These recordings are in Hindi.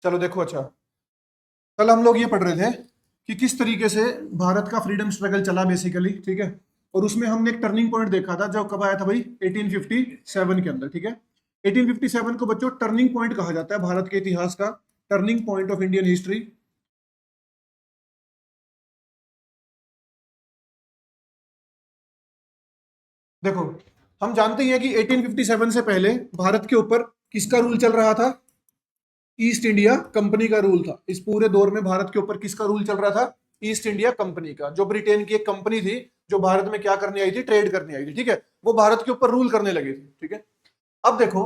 चलो देखो, अच्छा कल हम लोग ये पढ़ रहे थे कि किस तरीके से भारत का फ्रीडम स्ट्रगल चला बेसिकली, ठीक है। और उसमें हमने एक टर्निंग पॉइंट देखा था, जो कब आया था भाई, 1857 के अंदर, ठीक है। 1857 को बच्चों टर्निंग पॉइंट कहा जाता है भारत के इतिहास का, turning point of Indian history. देखो, हम जानते ही हैं कि 1857 से पहले भारत के ऊपर किसका रूल चल रहा था? ईस्ट इंडिया कंपनी का रूल था। इस पूरे दौर में भारत के ऊपर किसका रूल चल रहा था? ईस्ट इंडिया कंपनी का, जो ब्रिटेन की एक कंपनी थी, जो भारत में क्या करने आई थी? ट्रेड करने आई थी, ठीक है। वो भारत के ऊपर रूल करने लगी थी, ठीक है। अब देखो,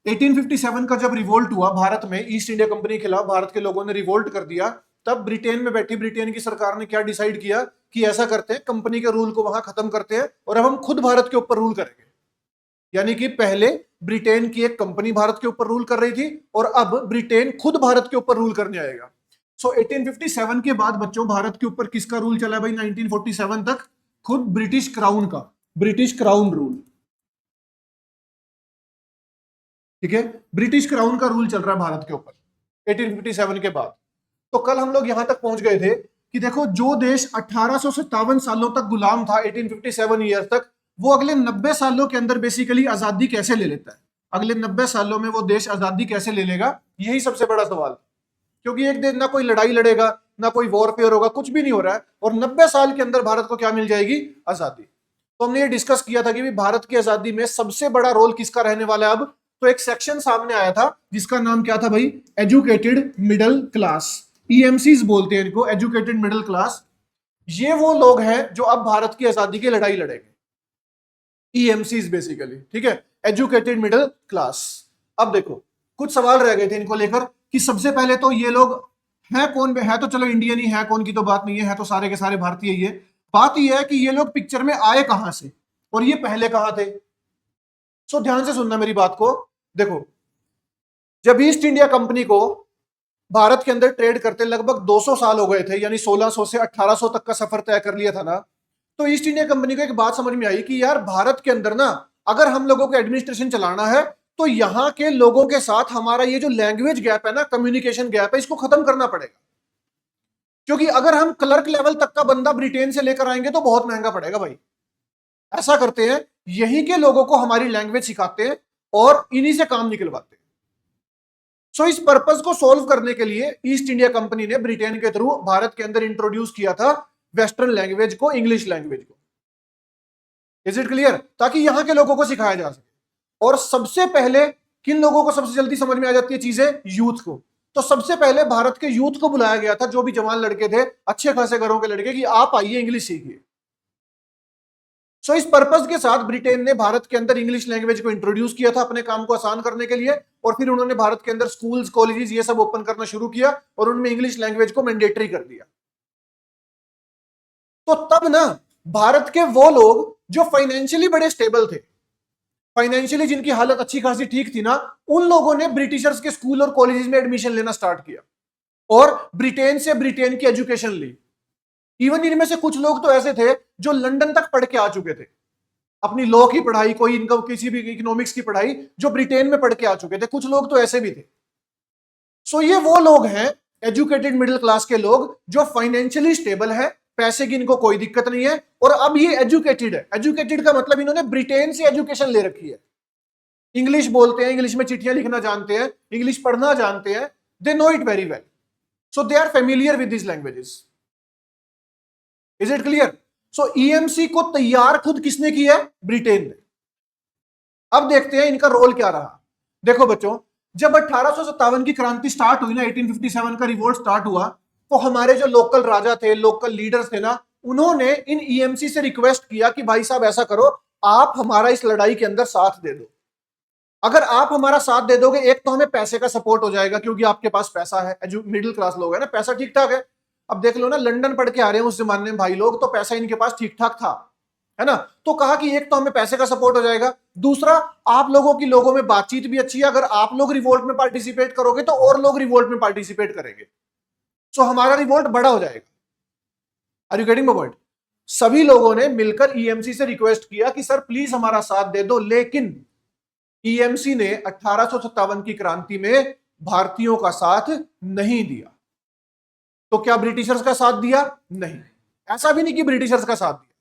1857 का जब रिवोल्ट हुआ भारत में, ईस्ट इंडिया कंपनी के खिलाफ भारत के लोगों ने रिवोल्ट कर दिया, तब ब्रिटेन में बैठी ब्रिटेन की सरकार ने क्या डिसाइड किया कि ऐसा करते हैं, कंपनी के रूल को वहां खत्म करते हैं और अब हम खुद भारत के ऊपर रूल करेंगे। यानी कि पहले ब्रिटेन की एक कंपनी भारत के ऊपर रूल कर रही थी और अब ब्रिटेन खुद भारत के ऊपर रूल करने आएगा। सो 1857 के बाद बच्चों भारत के ऊपर किसका रूल चला भाई? 1947 तक खुद ब्रिटिश क्राउन का, ब्रिटिश क्राउन रूल, ठीक है। ब्रिटिश क्राउन का रूल चल रहा है भारत के ऊपर 1857 के बाद। तो कल हम लोग यहां तक पहुंच गए थे कि देखो, जो देश 1857 सालों तक गुलाम था, 1857 ईयर तक, वो अगले 90 सालों के अंदर बेसिकली आजादी कैसे ले लेता है? अगले 90 सालों में वो देश आजादी कैसे ले लेगा? यही सबसे बड़ा सवाल है। क्योंकि एक दिन ना कोई लड़ाई लड़ेगा, ना कोई वॉरफेयर होगा, कुछ भी नहीं हो रहा है, और 90 साल के अंदर भारत को क्या मिल जाएगी? आजादी। तो हमने ये डिस्कस किया था कि भी भारत की आजादी में सबसे बड़ा रोल किसका रहने वाला है अब? तो एक सेक्शन सामने आया था जिसका नाम क्या था भाई? Educated middle class. ईएमसीज बोलते हैं इनको, एजुकेटेड मिडिल क्लास। ये वो लोग हैं जो अब भारत की आजादी की लड़ाई लड़ेंगे, ईएमसीज बेसिकली, ठीक है, एजुकेटेड मिडिल क्लास। अब देखो, कुछ सवाल रह गए थे इनको लेकर कि सबसे पहले तो ये लोग हैं कौन? है तो चलो इंडियन ही है, कौन की तो बात नहीं है तो सारे के सारे भारतीय ही है। बात यह है कि ये लोग पिक्चर में आए कहां से और ये पहले कहां थे। सो ध्यान से सुनना मेरी बात को। देखो, जब ईस्ट इंडिया कंपनी को भारत के अंदर ट्रेड करते लगभग 200 साल हो गए थे, यानी 1600 से 1800 तक का सफर तय कर लिया था ना, तो ईस्ट इंडिया कंपनी को एक बात समझ में आई कि यार भारत के अंदर ना, अगर हम लोगों को एडमिनिस्ट्रेशन चलाना है तो यहां के लोगों के साथ हमारा ये जो लैंग्वेज गैप है ना, कम्युनिकेशन गैप है, इसको खत्म करना पड़ेगा। क्योंकि अगर हम क्लर्क लेवल तक का बंदा ब्रिटेन से लेकर आएंगे तो बहुत महंगा पड़ेगा भाई। ऐसा करते हैं, यहीं के लोगों को हमारी लैंग्वेज सिखाते हैं और इन्हीं से काम निकलवाते हैं। सो इस पर्पस को सॉल्व करने के लिए ईस्ट इंडिया कंपनी ने ब्रिटेन के थ्रू भारत के अंदर इंट्रोड्यूस किया था वेस्टर्न लैंग्वेज को, इंग्लिश लैंग्वेज को। Is it clear? ताकि यहां के लोगों को सिखाया जा सके। और सबसे पहले किन लोगों को सबसे जल्दी समझ में आ जाती है चीजें? यूथ को। तो सबसे पहले भारत के यूथ को बुलाया गया था, जो भी जवान लड़के थे, अच्छे खासे घरों के लड़के, कि आप आइए इंग्लिश सीखिए। सो इस पर्पस के साथ ब्रिटेन ने भारत के अंदर इंग्लिश लैंग्वेज को इंट्रोड्यूस किया था अपने काम को आसान करने के लिए, और फिर उन्होंने भारत के अंदर स्कूल्स, कॉलेजेस ये सब ओपन करना शुरू किया और उनमें इंग्लिश लैंग्वेज को मैंडेटरी कर दिया। तो तब ना भारत के वो लोग जो फाइनेंशियली बड़े स्टेबल थे, फाइनेंशियली जिनकी हालत अच्छी खासी ठीक थी ना, उन लोगों ने ब्रिटिशर्स के स्कूल और कॉलेजेस में एडमिशन लेना स्टार्ट किया और ब्रिटेन से ब्रिटेन की एजुकेशन ली। इवन इनमें से कुछ लोग तो ऐसे थे जो लंदन तक पढ़ के आ चुके थे, अपनी लॉ की पढ़ाई, कोई इनका किसी भी इकोनॉमिक्स की पढ़ाई, जो ब्रिटेन में पढ़ के आ चुके थे। कुछ लोग तो ऐसे भी थे। सो ये वो लोग हैं, एजुकेटेड मिडिल क्लास के लोग, जो फाइनेंशियली स्टेबल है, पैसे की इनको कोई दिक्कत नहीं है, और अब ये एजुकेटेड है। एजुकेटेड का मतलब इन्होंने ब्रिटेन से एजुकेशन ले रखी है, इंग्लिश बोलते हैं, इंग्लिश में चिट्ठियां लिखना जानते हैं, इंग्लिश पढ़ना जानते हैं, they know it very well, so they are familiar with this languages. Is it clear? So EMC को तैयार खुद किसने किया है? ब्रिटेन ने। अब देखते हैं इनका रोल क्या रहा। देखो बच्चों, जब 1857 की क्रांति स्टार्ट हुई ना, 1857 का रिवोल्ट स्टार्ट हुआ, तो हमारे जो लोकल राजा थे, लोकल लीडर्स थे ना, उन्होंने इन ईएमसी से रिक्वेस्ट किया कि भाई साहब ऐसा करो, आप हमारा इस लड़ाई के अंदर साथ दे दो। अगर आप हमारा साथ दे दोगे, एक तो हमें पैसे का सपोर्ट हो जाएगा क्योंकि आपके पास पैसा है, मिडिल क्लास लोग है ना, पैसा ठीक ठाक है। अब देख लो ना, लंदन पढ़ के आ रहे हैं उस जमाने में भाई लोग, तो पैसा इनके पास ठीक ठाक था, है ना। तो कहा कि एक तो हमें पैसे का सपोर्ट हो जाएगा, दूसरा आप लोगों की लोगों में बातचीत भी अच्छी है, अगर आप लोग रिवोल्ट में पार्टिसिपेट करोगे तो और लोग रिवोल्ट में पार्टिसिपेट करेंगे, सो हमारा रिवोल्ट बड़ा हो जाएगा। Are you getting my point? सभी लोगों ने मिलकर ईएमसी से रिक्वेस्ट किया कि सर प्लीज हमारा साथ दे दो, लेकिन ईएमसी ने 1857 की क्रांति में भारतीयों का साथ नहीं दिया। तो क्या ब्रिटिशर्स का साथ दिया? नहीं, ऐसा भी नहीं कि ब्रिटिशर्स का साथ दिया।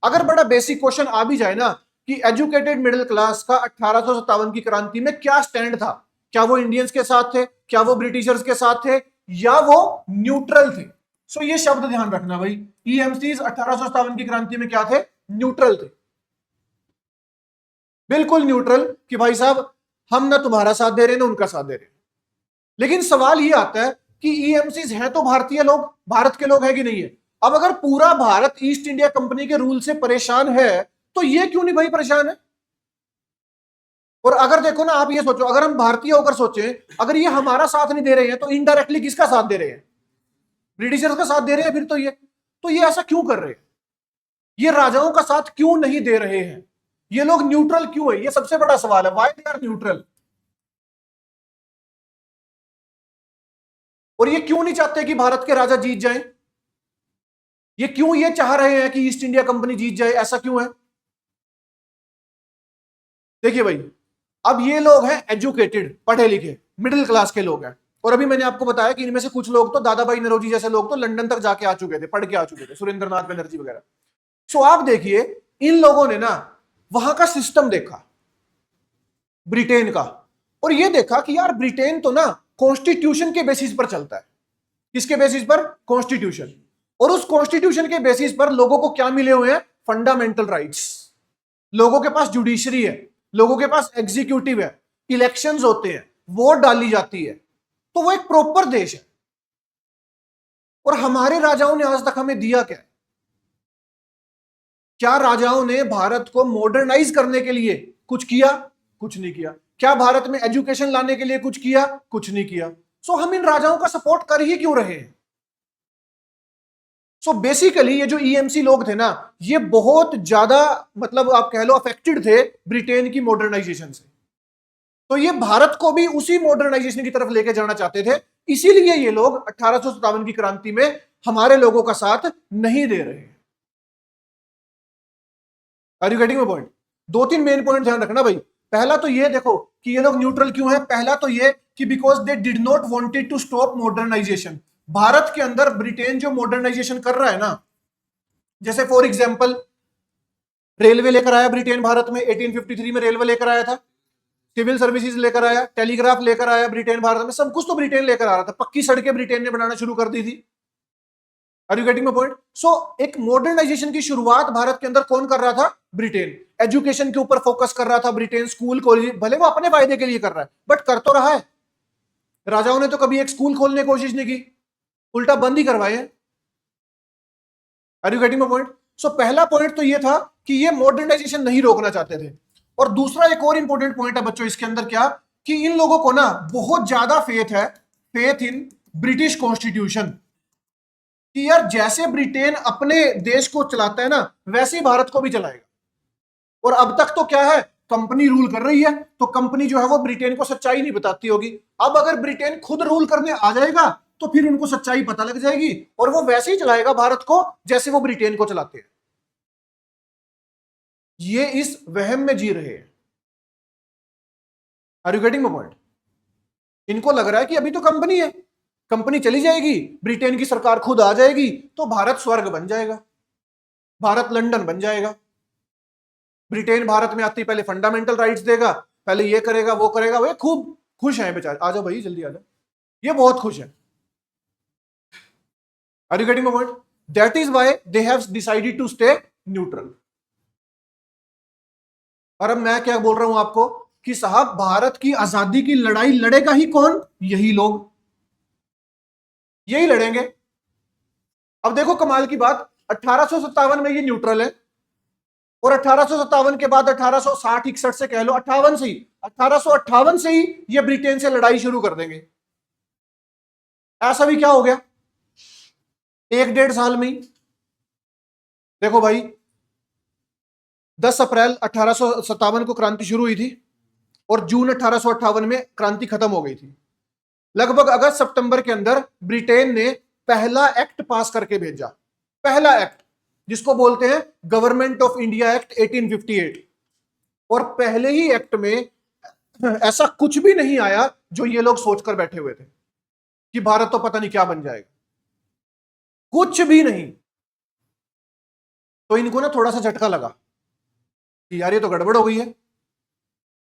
अगर बड़ा बेसिक क्वेश्चन आ भी जाए ना कि एजुकेटेड मिडिल क्लास का 1857 की क्रांति में क्या स्टैंड था, क्या वो इंडियंस के साथ थे, क्या वो ब्रिटिशर्स के साथ थे, या वो न्यूट्रल थे? सो ये शब्द ध्यान रखना भाई, ईएमसीज 1857 की क्रांति में क्या थे? न्यूट्रल थे, बिल्कुल न्यूट्रल, कि भाई साहब हम ना तुम्हारा साथ दे रहे हैं ना उनका साथ दे रहे हैं। लेकिन सवाल ये आता है कि ईएमसीज हैं तो भारतीय लोग, भारत के लोग हैं कि नहीं है? अब अगर पूरा भारत ईस्ट इंडिया कंपनी के रूल से परेशान है तो ये क्यों नहीं भाई परेशान है? और अगर देखो ना, आप ये सोचो, अगर हम भारतीय होकर सोचें, अगर ये हमारा साथ नहीं दे रहे हैं तो इनडायरेक्टली किसका साथ दे रहे हैं? ब्रिटिशर्स का साथ दे रहे हैं। फिर तो ये ऐसा क्यों कर रहे हैं? ये राजाओं का साथ क्यों नहीं दे रहे हैं? ये लोग न्यूट्रल क्यों है? ये सबसे बड़ा सवाल है, व्हाई दे आर न्यूट्रल। और ये क्यों नहीं चाहते कि भारत के राजा जीत जाएं? ये क्यों ये चाह रहे हैं कि ईस्ट इंडिया कंपनी जीत जाए? ऐसा क्यों है? देखिए भाई, अब ये लोग हैं एजुकेटेड, पढ़े लिखे, मिडिल क्लास के लोग हैं। और अभी मैंने आपको बताया कि इनमें से कुछ लोग तो, दादा भाई नौरोजी जैसे लोग तो लंदन तक जाके आ चुके थे, पढ़ के आ चुके थे, सुरेंद्रनाथ बनर्जी वगैरह। सो आप देखिए, इन लोगों ने ना वहां का सिस्टम देखा, ब्रिटेन का, और ये देखा कि यार ब्रिटेन तो ना कॉन्स्टिट्यूशन के बेसिस पर चलता है। किसके बेसिस पर? कॉन्स्टिट्यूशन। और उस कॉन्स्टिट्यूशन के बेसिस पर लोगों को क्या मिले हुए हैं? Fundamental rights. लोगों के पास जुडिशरी है, लोगों के पास एग्जीक्यूटिव है, इलेक्शंस होते हैं, वोट डाली जाती है, तो वो एक प्रॉपर देश है। और हमारे राजाओं ने आज तक हमें दिया क्या? क्या राजाओं ने भारत को मॉडर्नाइज करने के लिए कुछ किया? कुछ नहीं किया। क्या भारत में एजुकेशन लाने के लिए कुछ किया? कुछ नहीं किया। सो हम इन राजाओं का सपोर्ट कर ही क्यों रहे हैं? सो बेसिकली ये जो ईएमसी लोग थे ना, ये बहुत ज्यादा, मतलब आप कह लो अफेक्टेड थे ब्रिटेन की मॉडर्नाइजेशन से। तो ये भारत को भी उसी मॉडर्नाइजेशन की तरफ लेके जाना चाहते थे। इसीलिए ये लोग 1857 की क्रांति में हमारे लोगों का साथ नहीं दे रहे हैं। Are you getting my point? दो तीन मेन पॉइंट ध्यान रखना भाई। पहला तो ये देखो कि ये लोग न्यूट्रल क्यों है। पहला तो ये कि because they did not wanted to stop modernization. Bharat के अंदर ब्रिटेन जो मॉडर्नाइजेशन कर रहा है ना, जैसे फॉर एग्जांपल रेलवे लेकर आया ब्रिटेन भारत में, 1853 में रेलवे लेकर आया था, सिविल सर्विसेज लेकर आया, टेलीग्राफ लेकर आया ब्रिटेन भारत में, सब कुछ तो ब्रिटेन लेकर आ रहा था। पक्की सड़कें ब्रिटेन ने बनाना शुरू कर दी थी। Are you getting my point? So एक मॉडर्नाइजेशन की शुरुआत भारत के अंदर कौन कर रहा था? ब्रिटेन। एजुकेशन के ऊपर फोकस कर रहा था ब्रिटेन, स्कूल कॉलेज, भले वो अपने फायदे के लिए कर रहा है बट कर तो रहा है। राजाओं ने तो कभी एक स्कूल खोलने की कोशिश नहीं की, उल्टा बंद ही करवाए। Are you getting my point? So पहला पॉइंट तो ये था कि ये मॉडर्नाइजेशन नहीं रोकना चाहते थे। और दूसरा एक और इंपॉर्टेंट पॉइंट है बच्चों इसके अंदर, क्या कि इन लोगों को ना बहुत ज्यादा फेथ इन ब्रिटिश कॉन्स्टिट्यूशन, कि यार जैसे ब्रिटेन अपने देश को चलाता है ना, वैसे ही भारत को भी चलाएगा। और अब तक तो क्या है, कंपनी रूल कर रही है, तो कंपनी जो है वो ब्रिटेन को सच्चाई नहीं बताती होगी। अब अगर ब्रिटेन खुद रूल करने आ जाएगा तो फिर उनको सच्चाई पता लग जाएगी और वो वैसे ही चलाएगा भारत को जैसे वो ब्रिटेन को चलाते हैं। ये इस वहम में जी रहे हैं। Are you getting my point? इनको लग रहा है कि अभी तो कंपनी है, कंपनी चली जाएगी, ब्रिटेन की सरकार खुद आ जाएगी तो भारत स्वर्ग बन जाएगा, भारत लंदन बन जाएगा। ब्रिटेन भारत में आती पहले फंडामेंटल राइट्स देगा, पहले ये करेगा वो करेगा। वे खूब खुश हैं बेचारे। आ जाओ भाई जल्दी आ जाओ, ये बहुत खुश है। Are you getting my point? That is why they have decided to stay neutral. और अब मैं क्या बोल रहा हूं आपको कि साहब भारत की आजादी की लड़ाई लड़ेगा ही कौन? यही लोग, यही लड़ेंगे। अब देखो कमाल की बात, 1857 में ये न्यूट्रल है और 1857 के बाद 1860-61 से कह लो 58 से ही, 1858 से ही ये ब्रिटेन से लड़ाई शुरू कर देंगे। ऐसा भी क्या हो गया एक डेढ़ साल में ही? देखो भाई, 10 अप्रैल 1857 को क्रांति शुरू हुई थी और जून 1858 में क्रांति खत्म हो गई थी। लगभग अगस्त सितंबर के अंदर ब्रिटेन ने पहला एक्ट पास करके भेजा, पहला एक्ट जिसको बोलते हैं गवर्नमेंट ऑफ इंडिया एक्ट 1858। और पहले ही एक्ट में ऐसा कुछ भी नहीं आया जो ये लोग सोचकर बैठे हुए थे कि भारत तो पता नहीं क्या बन जाएगा, कुछ भी नहीं। तो इनको ना थोड़ा सा झटका लगा कि यार ये तो गड़बड़ हो गई है,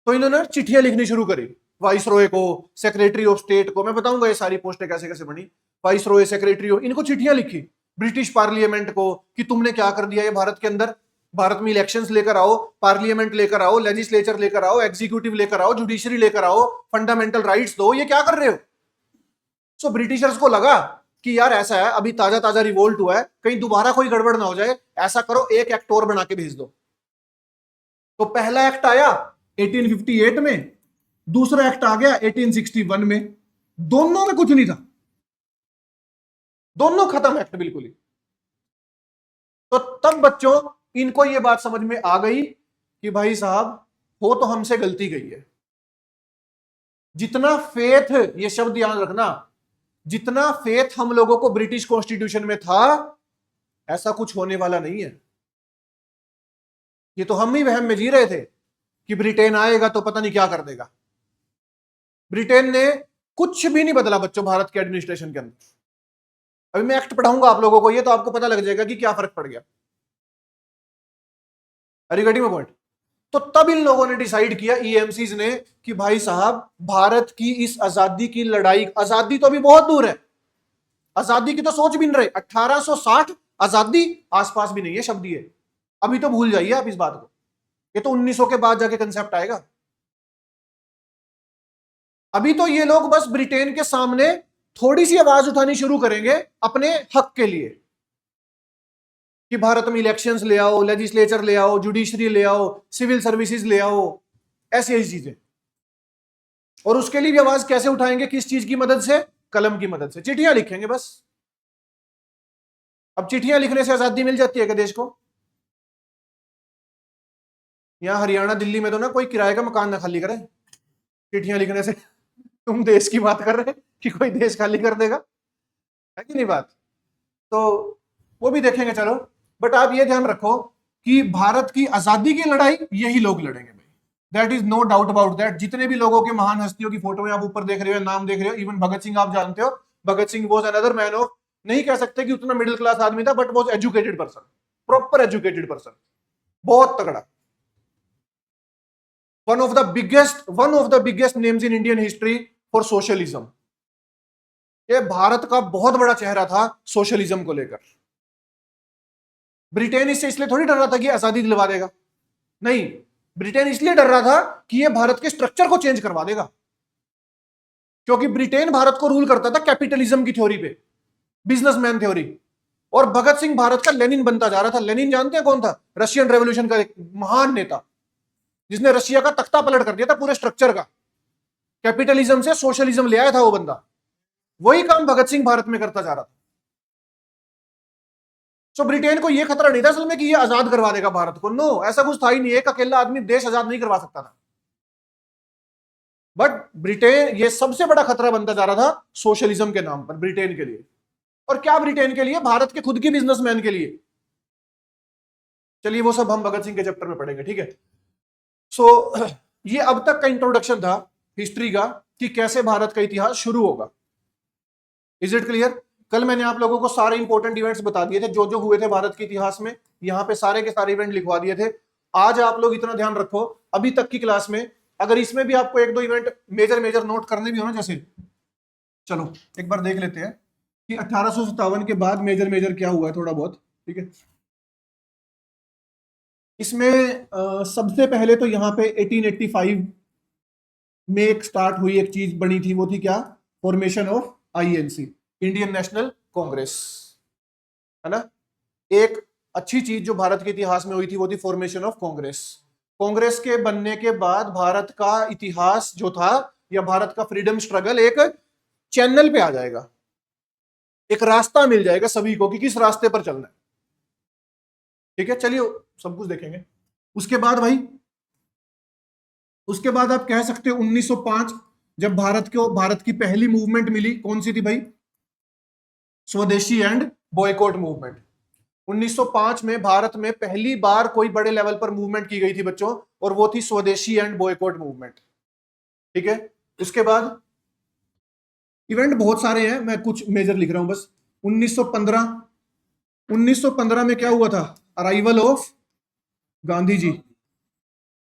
तो इन्होंने चिट्ठियां लिखनी शुरू करी वाइस रॉय को, सेक्रेटरी ऑफ स्टेट को। मैं बताऊंगा ये सारी पोस्टें कैसे कैसे बनी। वाइस रॉय, सेक्रेटरी ऑफ, इनको चिट्ठियां लिखी ब्रिटिश पार्लियामेंट को कि तुमने क्या कर दिया ये भारत के अंदर। भारत में इलेक्शंस लेकर आओ, पार्लियामेंट लेकर आओ, लेजिस्लेचर लेकर आओ, एग्जीक्यूटिव लेकर आओ, जुडिशरी लेकर आओ, फंडामेंटल राइट्स दो, ये क्या कर रहे हो। सो ब्रिटिशर्स को लगा कि यार ऐसा है, अभी ताजा ताजा रिवोल्ट हुआ है, कहीं दोबारा कोई गड़बड़ ना हो जाए, ऐसा करो एक एक्ट और बना के भेज दो। तो पहला एक्ट आया 1858 में, दूसरा एक्ट आ गया 1861 में। दोनों में कुछ नहीं था, दोनों खत्म एक्ट बिल्कुल ही। तो तब बच्चों इनको ये बात समझ में आ गई कि भाई साहब हो तो हमसे गलती गई है। जितना फेथ, ये शब्द याद रखना, जितना फेथ हम लोगों को ब्रिटिश कॉन्स्टिट्यूशन में था, ऐसा कुछ होने वाला नहीं है। ये तो हम ही वहम में जी रहे थे कि ब्रिटेन आएगा तो पता नहीं क्या कर देगा। ब्रिटेन ने कुछ भी नहीं बदला बच्चों भारत के एडमिनिस्ट्रेशन के अंदर। अभी मैं एक्ट पढ़ाऊंगा आप लोगों को, ये तो आपको पता लग जाएगा कि क्या फर्क पड़ गया। अरे गेटिंग माय पॉइंट। तो तब इन लोगों ने डिसाइड किया, ईएमसीज ने, कि भाई साहब भारत की इस आजादी की लड़ाई, आजादी तो अभी बहुत दूर है, आजादी की तो सोच भी नहीं रहे। 1860 आजादी आसपास भी नहीं है शब्द ये, अभी तो भूल जाइए आप इस बात को। ये तो 1900 के बाद जाके कंसेप्ट आएगा। अभी तो ये लोग बस ब्रिटेन के सामने थोड़ी सी आवाज उठानी शुरू करेंगे अपने हक के लिए कि भारत में इलेक्शंस ले आओ, लेजिस्लेचर ले आओ, जुडिशरी ले आओ, सिविल सर्विसेज ले आओ, ऐसी ऐसी चीजें। और उसके लिए भी आवाज कैसे उठाएंगे, किस चीज की मदद से, कलम की मदद से, चिट्ठियां लिखेंगे बस। अब चिट्ठियां लिखने से आजादी मिल जाती है क्या देश को? यहां हरियाणा दिल्ली में तो ना कोई किराए का मकान ना खाली करे चिट्ठियां लिखने से। तुम देश की बात कर रहे कि कोई देश खाली कर देगा, है कि नहीं बात? तो वो भी देखेंगे चलो। बट आप ये ध्यान रखो कि भारत की आजादी की लड़ाई यही लोग लड़ेंगे भाई, that is no doubt about that. जितने भी लोगों के महान हस्तियों की फोटो आप ऊपर देख रहे हो, नाम देख रहे हो, इवन भगत सिंह आप जानते हो, Bhagat Singh was another man of, नहीं कह सकते कि उतना मिडिल क्लास आदमी था, but was educated person, proper educated person, बहुत तगड़ा। one of the biggest names in Indian history for socialism। ये भारत का बहुत बड़ा चेहरा था सोशलिज्म को लेकर। ब्रिटेन इससे इसलिए थोड़ी डर रहा था कि आजादी दिलवा देगा, नहीं, ब्रिटेन इसलिए डर रहा था कि ये भारत के स्ट्रक्चर को चेंज करवा देगा। क्योंकि ब्रिटेन भारत को रूल करता था कैपिटलिज्म की थ्योरी पे, बिजनेसमैन थ्योरी, और भगत सिंह भारत का लेनिन बनता जा रहा था। लेनिन जानते हैं कौन था? रशियन रेवोल्यूशन का एक महान नेता, जिसने रशिया का तख्ता पलट कर दिया था पूरे स्ट्रक्चर का। कैपिटलिज्म से सोशलिज्म ले आया था वो बंदा, वही काम भगत सिंह भारत में करता जा रहा था। सो ब्रिटेन को यह खतरा नहीं था असल में कि ये आजाद करवा देगा भारत को, नो, ऐसा कुछ था ही नहीं। एक अकेला आदमी देश आजाद नहीं करवा सकता था। बट ब्रिटेन, ये सबसे बड़ा खतरा बनता जा रहा था सोशलिज्म के नाम पर ब्रिटेन के लिए। और क्या ब्रिटेन के लिए? भारत के खुद के बिजनेसमैन के लिए। चलिए वो सब हम भगत सिंह के चैप्टर में पढ़ेंगे, ठीक है। सो ये अब तक का इंट्रोडक्शन था हिस्ट्री का कि कैसे भारत का इतिहास शुरू होगा। Is it clear? कल मैंने आप लोगों को सारे इंपॉर्टेंट इवेंट्स बता दिए थे जो जो हुए थे भारत के इतिहास में, यहां पे सारे के सारे इवेंट लिखवा दिए थे। आज आप लोग इतना ध्यान रखो, अभी तक की क्लास में अगर इसमें भी आपको एक दो इवेंट मेजर नोट करने भी हो ना, जैसे चलो एक बार देख लेते हैं कि 1857 के बाद मेजर क्या हुआ है थोड़ा बहुत, ठीक है। इसमें सबसे पहले तो यहाँ पे 1885 में एक स्टार्ट हुई, एक चीज बनी थी, वो थी क्या? Formation of INC, Indian national Congress, है ना। एक अच्छी चीज जो भारत के इतिहास में हुई थी वो थी फॉर्मेशन ऑफ कांग्रेस। कांग्रेस के बनने के बाद भारत का इतिहास जो था, या भारत का फ्रीडम स्ट्रगल एक चैनल पे आ जाएगा, एक रास्ता मिल जाएगा सभी को कि किस रास्ते पर चलना है, ठीक है। चलिए सब कुछ देखेंगे। उसके बाद भाई, उसके बाद आप कह सकते हो 1905 जब भारत की पहली मूवमेंट मिली, कौन सी थी भाई? स्वदेशी एंड बॉयकॉट मूवमेंट। 1905 में भारत में पहली बार कोई बड़े लेवल पर मूवमेंट की गई थी बच्चों, और वो थी स्वदेशी एंड बॉयकॉट मूवमेंट। ठीक है। उसके बाद इवेंट बहुत सारे हैं, मैं कुछ मेजर लिख रहा हूं बस। 1915 में क्या हुआ था? अराइवल ऑफ गांधी जी,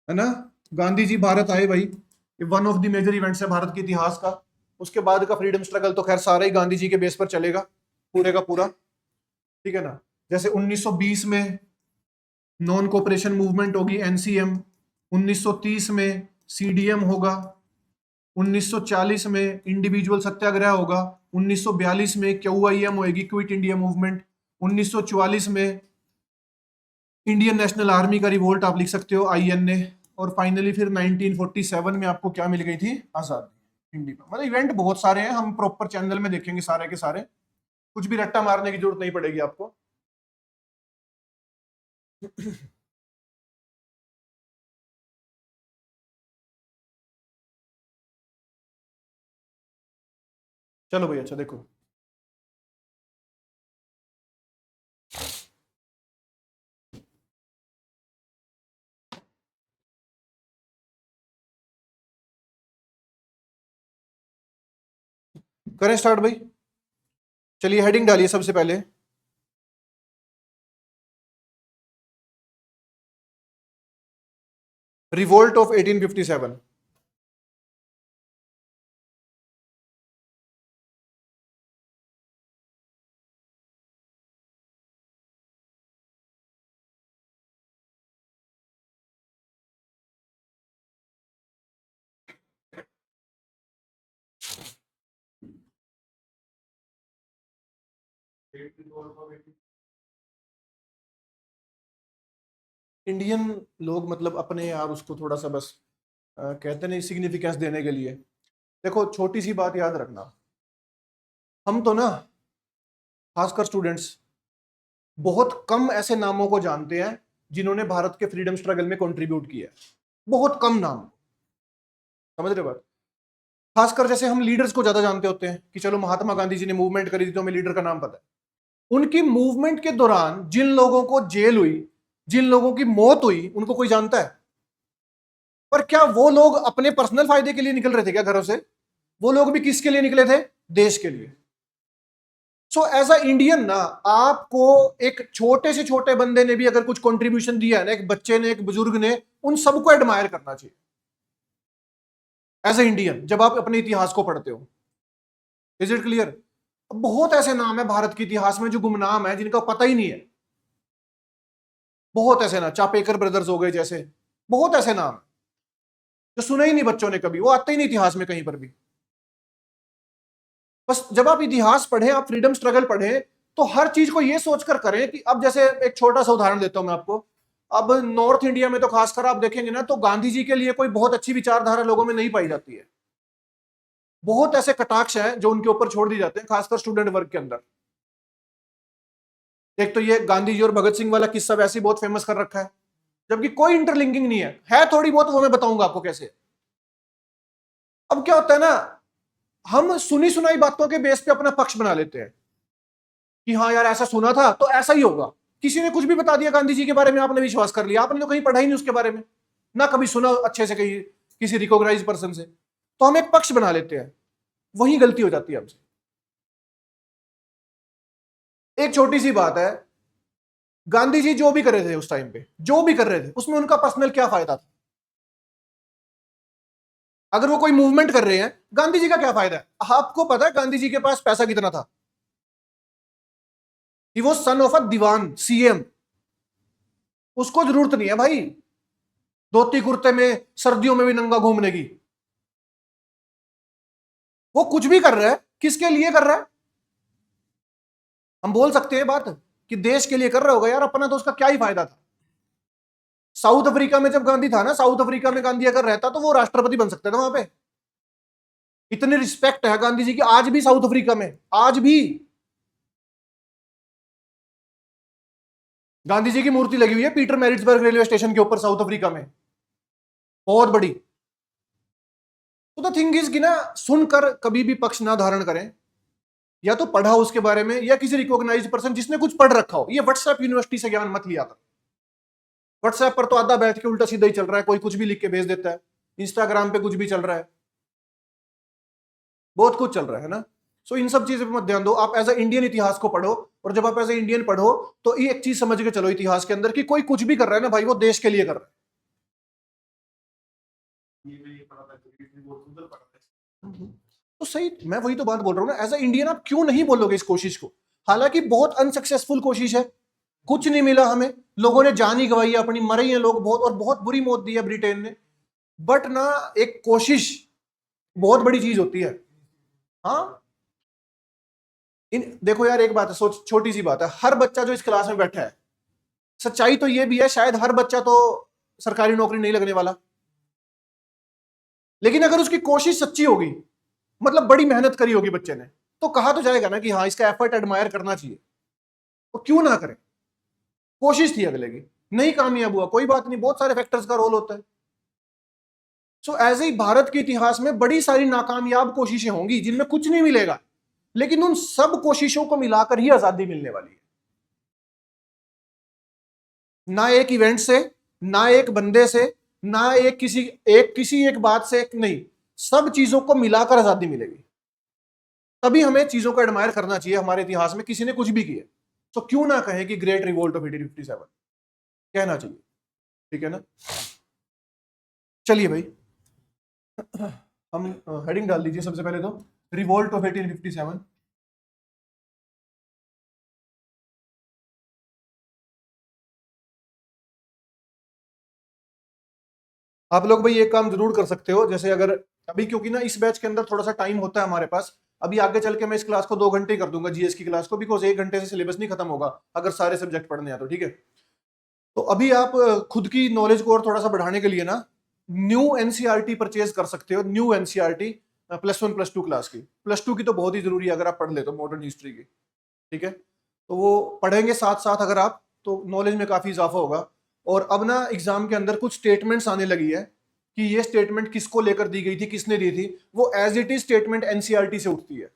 है ना। गांधी जी भारत आए भाई, ये one of the major events है भारत के इतिहास का। उसके बाद का फ्रीडम स्ट्रगल तो खैर सारा ही गांधी जी के बेस पर चलेगा, पूरे का पूरा, ठीक है ना। जैसे 1920 में नॉन कोऑपरेशन मूवमेंट होगी, एनसीएम। 1930 में सीडीएम होगा। 1940 में इंडिविजुअल सत्याग्रह होगा। 1942 में क्यूआईएम होगी, क्विट इंडिया मूवमेंट। 1944 में इंडियन नेशनल आर्मी का रिवोल्ट, आप लिख सकते हो आईएनए। और फाइनली फिर 1947 में आपको क्या मिल गई थी? आजादी, इंडिया। मतलब इवेंट बहुत सारे हैं, हम प्रॉपर चैनल में देखेंगे सारे के सारे, कुछ भी रट्टा मारने की जरूरत नहीं पड़ेगी आपको। चलो भाई, अच्छा देखो, करें स्टार्ट भाई। चलिए हेडिंग डालिए सबसे पहले। Revolt of 1857। इंडियन लोग मतलब अपने यार उसको थोड़ा सा बस कहते नहीं सिग्निफिकेंस देने के लिए। देखो छोटी सी बात याद रखना, हम तो ना, खासकर स्टूडेंट्स, बहुत कम ऐसे नामों को जानते हैं जिन्होंने भारत के फ्रीडम स्ट्रगल में कंट्रीब्यूट किया है। बहुत कम नाम, समझ रहे हो बात। खासकर जैसे हम लीडर्स को ज्यादा जानते होते हैं कि चलो महात्मा गांधी जी ने मूवमेंट करी थी तो हमें लीडर का नाम पता है। उनकी मूवमेंट के दौरान जिन लोगों को जेल हुई, जिन लोगों की मौत हुई, उनको कोई जानता है? पर क्या वो लोग अपने पर्सनल फायदे के लिए निकल रहे थे क्या घरों से? वो लोग भी किसके लिए निकले थे? देश के लिए। सो एज अ इंडियन ना, आपको एक छोटे से छोटे बंदे ने भी अगर कुछ कंट्रीब्यूशन दिया है ना, एक बच्चे ने, एक बुजुर्ग ने, उन सबको एडमायर करना चाहिए एज अ इंडियन, जब आप अपने इतिहास को पढ़ते हो। Is it clear? बहुत ऐसे नाम है भारत के इतिहास में जो गुमनाम है, जिनका पता ही नहीं है। बहुत ऐसे ना, चापेकर ब्रदर्स हो गए जैसे, बहुत ऐसे नाम जो सुने ही नहीं बच्चों ने कभी, वो आते ही नहीं इतिहास में कहीं पर भी। बस जब आप इतिहास पढ़ें, आप फ्रीडम स्ट्रगल पढ़ें, तो हर चीज को ये सोचकर करें कि अब जैसे एक छोटा सा उदाहरण देता हूं मैं आपको। अब नॉर्थ इंडिया में तो खासकर आप देखेंगे ना, तो गांधी जी के लिए कोई बहुत अच्छी विचारधारा लोगों में नहीं पाई जाती है। बहुत ऐसे कटाक्ष हैं जो उनके ऊपर छोड़ दिए जाते हैं, खासकर स्टूडेंट वर्ग के अंदर। एक तो ये गांधी जी और भगत सिंह वाला किस्सा वैसे ही बहुत फेमस कर रखा है, जबकि कोई इंटरलिंकिंग नहीं है थोड़ी बहुत, वो मैं बताऊंगा आपको कैसे। अब क्या होता है ना, हम सुनी सुनाई बातों के बेस पे अपना पक्ष बना लेते हैं कि हाँ यार ऐसा सुना था तो ऐसा ही होगा। किसी ने कुछ भी बता दिया गांधी जी के बारे में, आपने विश्वास कर लिया। आपने तो कहीं पढ़ा ही नहीं उसके बारे में, ना कभी सुना अच्छे से कहीं किसी रिकॉग्नाइज पर्सन से, तो हम एक पक्ष बना लेते हैं। वही गलती हो जाती है हमसे। एक छोटी सी बात है, गांधी जी जो भी कर रहे थे उस टाइम पे, जो भी कर रहे थे, उसमें उनका पर्सनल क्या फायदा था? अगर वो कोई मूवमेंट कर रहे हैं, गांधी जी का क्या फायदा है? आपको पता है गांधी जी के पास पैसा कितना था? He was son of a diwan, CM. उसको जरूरत नहीं है भाई धोती कुर्ते में सर्दियों में भी नंगा घूमने की। वो कुछ भी कर रहा है, किसके लिए कर रहा है? हम बोल सकते हैं बात कि देश के लिए कर रहा होगा यार, अपना तो उसका क्या ही फायदा था। साउथ अफ्रीका में जब गांधी था ना, साउथ अफ्रीका में गांधी अगर रहता तो वो राष्ट्रपति बन सकता था वहां पे। इतनी रिस्पेक्ट है गांधी जी की आज भी साउथ अफ्रीका में, आज भी। गांधी जी की मूर्ति लगी हुई है पीटर मैरिट्सबर्ग रेलवे स्टेशन के ऊपर साउथ अफ्रीका में, बहुत बड़ी। तो द थिंग इज कि ना, सुनकर कभी भी पक्ष ना धारण करें, या तो पढ़ा उसके बारे में, या किसी रिकॉग्नाइज्ड पर्सन जिसने कुछ पढ़ रखा हो। ये व्हाट्सएप यूनिवर्सिटी से ज्ञान मत लिया कर। व्हाट्सएप पर तो आधा बैठ के उल्टा सीधा ही चल रहा है, कोई कुछ भी लिख के भेज देता है। इंस्टाग्राम पे कुछ भी चल रहा है। बहुत कुछ चल रहा है ना। सो इन सब चीजों पे मत ध्यान दो, आप एज अ इंडियन इतिहास को पढ़ो, और जब आप एज अ इंडियन पढ़ो तो ये एक चीज समझ के चलो इतिहास के अंदर कि कोई कुछ भी कर रहा है ना भाई, वो देश के लिए कर रहा है। तो सही, मैं वही तो बात बोल रहा हूँ ना, एज अ इंडियन आप क्यों नहीं बोलोगे इस कोशिश को? हालांकि बहुत अनसक्सेसफुल कोशिश है, कुछ नहीं मिला हमें, लोगों ने जान ही गंवाई है अपनी, मरे ही हैं लोग बहुत, और बहुत बुरी मौत दी है ब्रिटेन ने। बट ना, एक कोशिश बहुत बड़ी चीज होती है। हाँ, देखो यार, एक बात है, सोच, छोटी सी बात है, हर बच्चा जो इस क्लास में बैठा है, सच्चाई तो ये भी है शायद हर बच्चा तो सरकारी नौकरी नहीं लगने वाला, लेकिन अगर उसकी कोशिश सच्ची होगी, मतलब बड़ी मेहनत करी होगी बच्चे ने, तो कहा तो जाएगा ना कि हाँ इसका एफर्ट एडमायर करना चाहिए। तो क्यों ना करें? कोशिश थी अगले की, नहीं कामयाब हुआ, कोई बात नहीं, बहुत सारे फैक्टर्स का रोल होता है। सो एज ए भारत के इतिहास में बड़ी सारी नाकामयाब कोशिशें होंगी जिनमें कुछ नहीं मिलेगा, लेकिन उन सब कोशिशों को मिलाकर ही आजादी मिलने वाली है। ना एक इवेंट से, ना एक बंदे से, ना किसी एक बात से, एक नहीं, सब चीजों को मिलाकर आजादी मिलेगी। तभी हमें चीजों को एडमायर करना चाहिए, हमारे इतिहास में किसी ने कुछ भी किया तो क्यों ना कहे कि ग्रेट रिवोल्ट ऑफ 1857, कहना चाहिए। ठीक है ना? चलिए भाई, हम हेडिंग डाल दीजिए सबसे पहले तो, रिवोल्ट ऑफ 1857। आप लोग भाई एक काम जरूर कर सकते हो, जैसे अगर अभी, क्योंकि ना इस बैच के अंदर थोड़ा सा टाइम होता है हमारे पास, अभी आगे चल के मैं इस क्लास को 2 घंटे कर दूंगा, जीएस की क्लास को, बिकॉज 1 घंटे से सिलेबस नहीं खत्म होगा अगर सारे सब्जेक्ट पढ़ने हैं तो। ठीक है? तो अभी आप खुद की नॉलेज को और थोड़ा सा बढ़ाने के लिए ना, न्यू एनसीईआरटी परचेज कर सकते हो, न्यू एनसीईआरटी +1 +2 क्लास की। +2 की तो बहुत ही जरूरी है अगर आप पढ़ ले तो, मॉडर्न हिस्ट्री की। ठीक है? तो वो पढ़ेंगे साथ साथ अगर आप, तो नॉलेज में काफी इजाफा होगा। और अब ना एग्जाम के अंदर कुछ स्टेटमेंट्स आने लगी है कि ये स्टेटमेंट किसको लेकर दी गई थी, किसने दी थी, वो as it is statement NCERT से उठती है।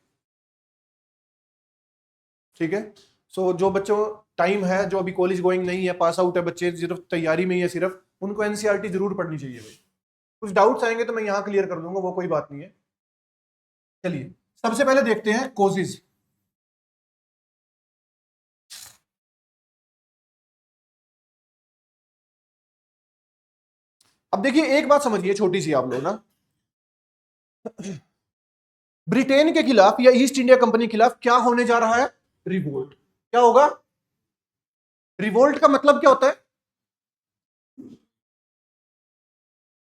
ठीक है? सो जो बच्चों टाइम है, जो अभी कॉलेज गोइंग नहीं है, पास आउट है बच्चे, सिर्फ तैयारी में ही है सिर्फ, उनको एनसीईआरटी जरूर पढ़नी चाहिए भाई। कुछ डाउट्स आएंगे तो मैं यहाँ क्लियर कर दूंगा, वो कोई बात नहीं है। चलिए, सबसे पहले देखते हैं कोजेज। अब देखिए एक बात समझिए छोटी सी, आप लोग ना, ब्रिटेन के खिलाफ या ईस्ट इंडिया कंपनी के खिलाफ क्या होने जा रहा है? रिवोल्ट। क्या होगा? रिवोल्ट का मतलब क्या होता है?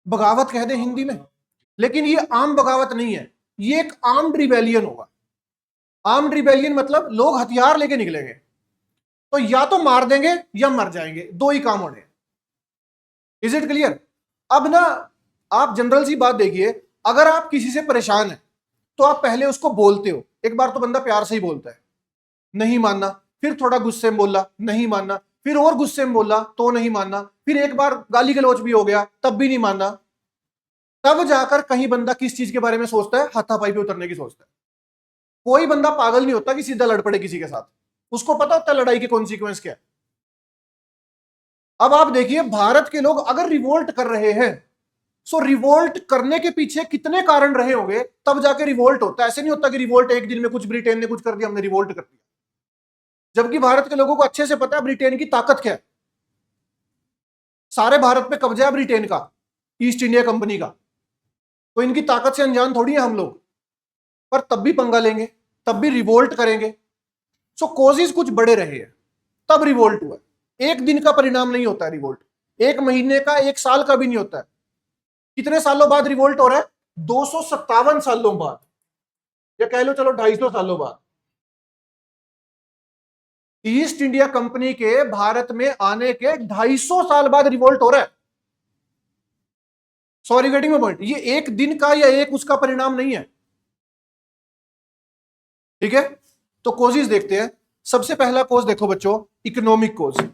बगावत कह दे हिंदी में, लेकिन ये आम बगावत नहीं है, ये एक आर्म्ड रिबेलियन होगा। आर्म्ड रिबेलियन मतलब लोग हथियार लेके निकलेंगे, तो या तो मार देंगे या मर जाएंगे, दो ही काम होने। Is it clear? अब ना, आप जनरल सी बात देखिए, अगर आप किसी से परेशान है तो आप पहले उसको बोलते हो, एक बार तो बंदा प्यार से ही बोलता है, नहीं मानना, फिर थोड़ा गुस्से में बोला, नहीं मानना, फिर और गुस्से में बोला तो नहीं मानना, फिर एक बार गाली गलौज भी हो गया तब भी नहीं मानना, तब जाकर कहीं बंदा किस चीज के बारे में सोचता है? हाथापाई पे उतरने की सोचता है। कोई बंदा पागल नहीं होता कि सीधा लड़ पड़े किसी के साथ, उसको पता होता है लड़ाई के कॉन्सिक्वेंस क्या है। अब आप देखिए, भारत के लोग अगर रिवोल्ट कर रहे हैं, सो रिवोल्ट करने के पीछे कितने कारण रहे होंगे, तब जाके रिवोल्ट होता है। ऐसे नहीं होता कि रिवोल्ट एक दिन में, कुछ ब्रिटेन ने कुछ कर दिया हमने रिवोल्ट कर दिया, जबकि भारत के लोगों को अच्छे से पता है ब्रिटेन की ताकत क्या है। सारे भारत पे कब्जा है ब्रिटेन का, ईस्ट इंडिया कंपनी का, तो इनकी ताकत से अनजान थोड़ी है हम लोग, पर तब भी पंगा लेंगे, तब भी रिवोल्ट करेंगे। सो कॉजेज कुछ बड़े रहे हैं, तब रिवोल्ट हुआ। एक दिन का परिणाम नहीं होता है रिवोल्ट, एक महीने का, एक साल का भी नहीं होता है। कितने सालों बाद रिवोल्ट हो रहा है? 257 सालों बाद, या कह लो चलो 250 सालों बाद, ईस्ट इंडिया कंपनी के भारत में आने के 250 साल बाद रिवोल्ट हो रहा है। सॉरी, गेटिंग माय पॉइंट, ये एक दिन का या एक उसका परिणाम नहीं है। ठीक है? तो कोजेज देखते हैं। सबसे पहला कोज देखो बच्चों, इकोनॉमिक कोज।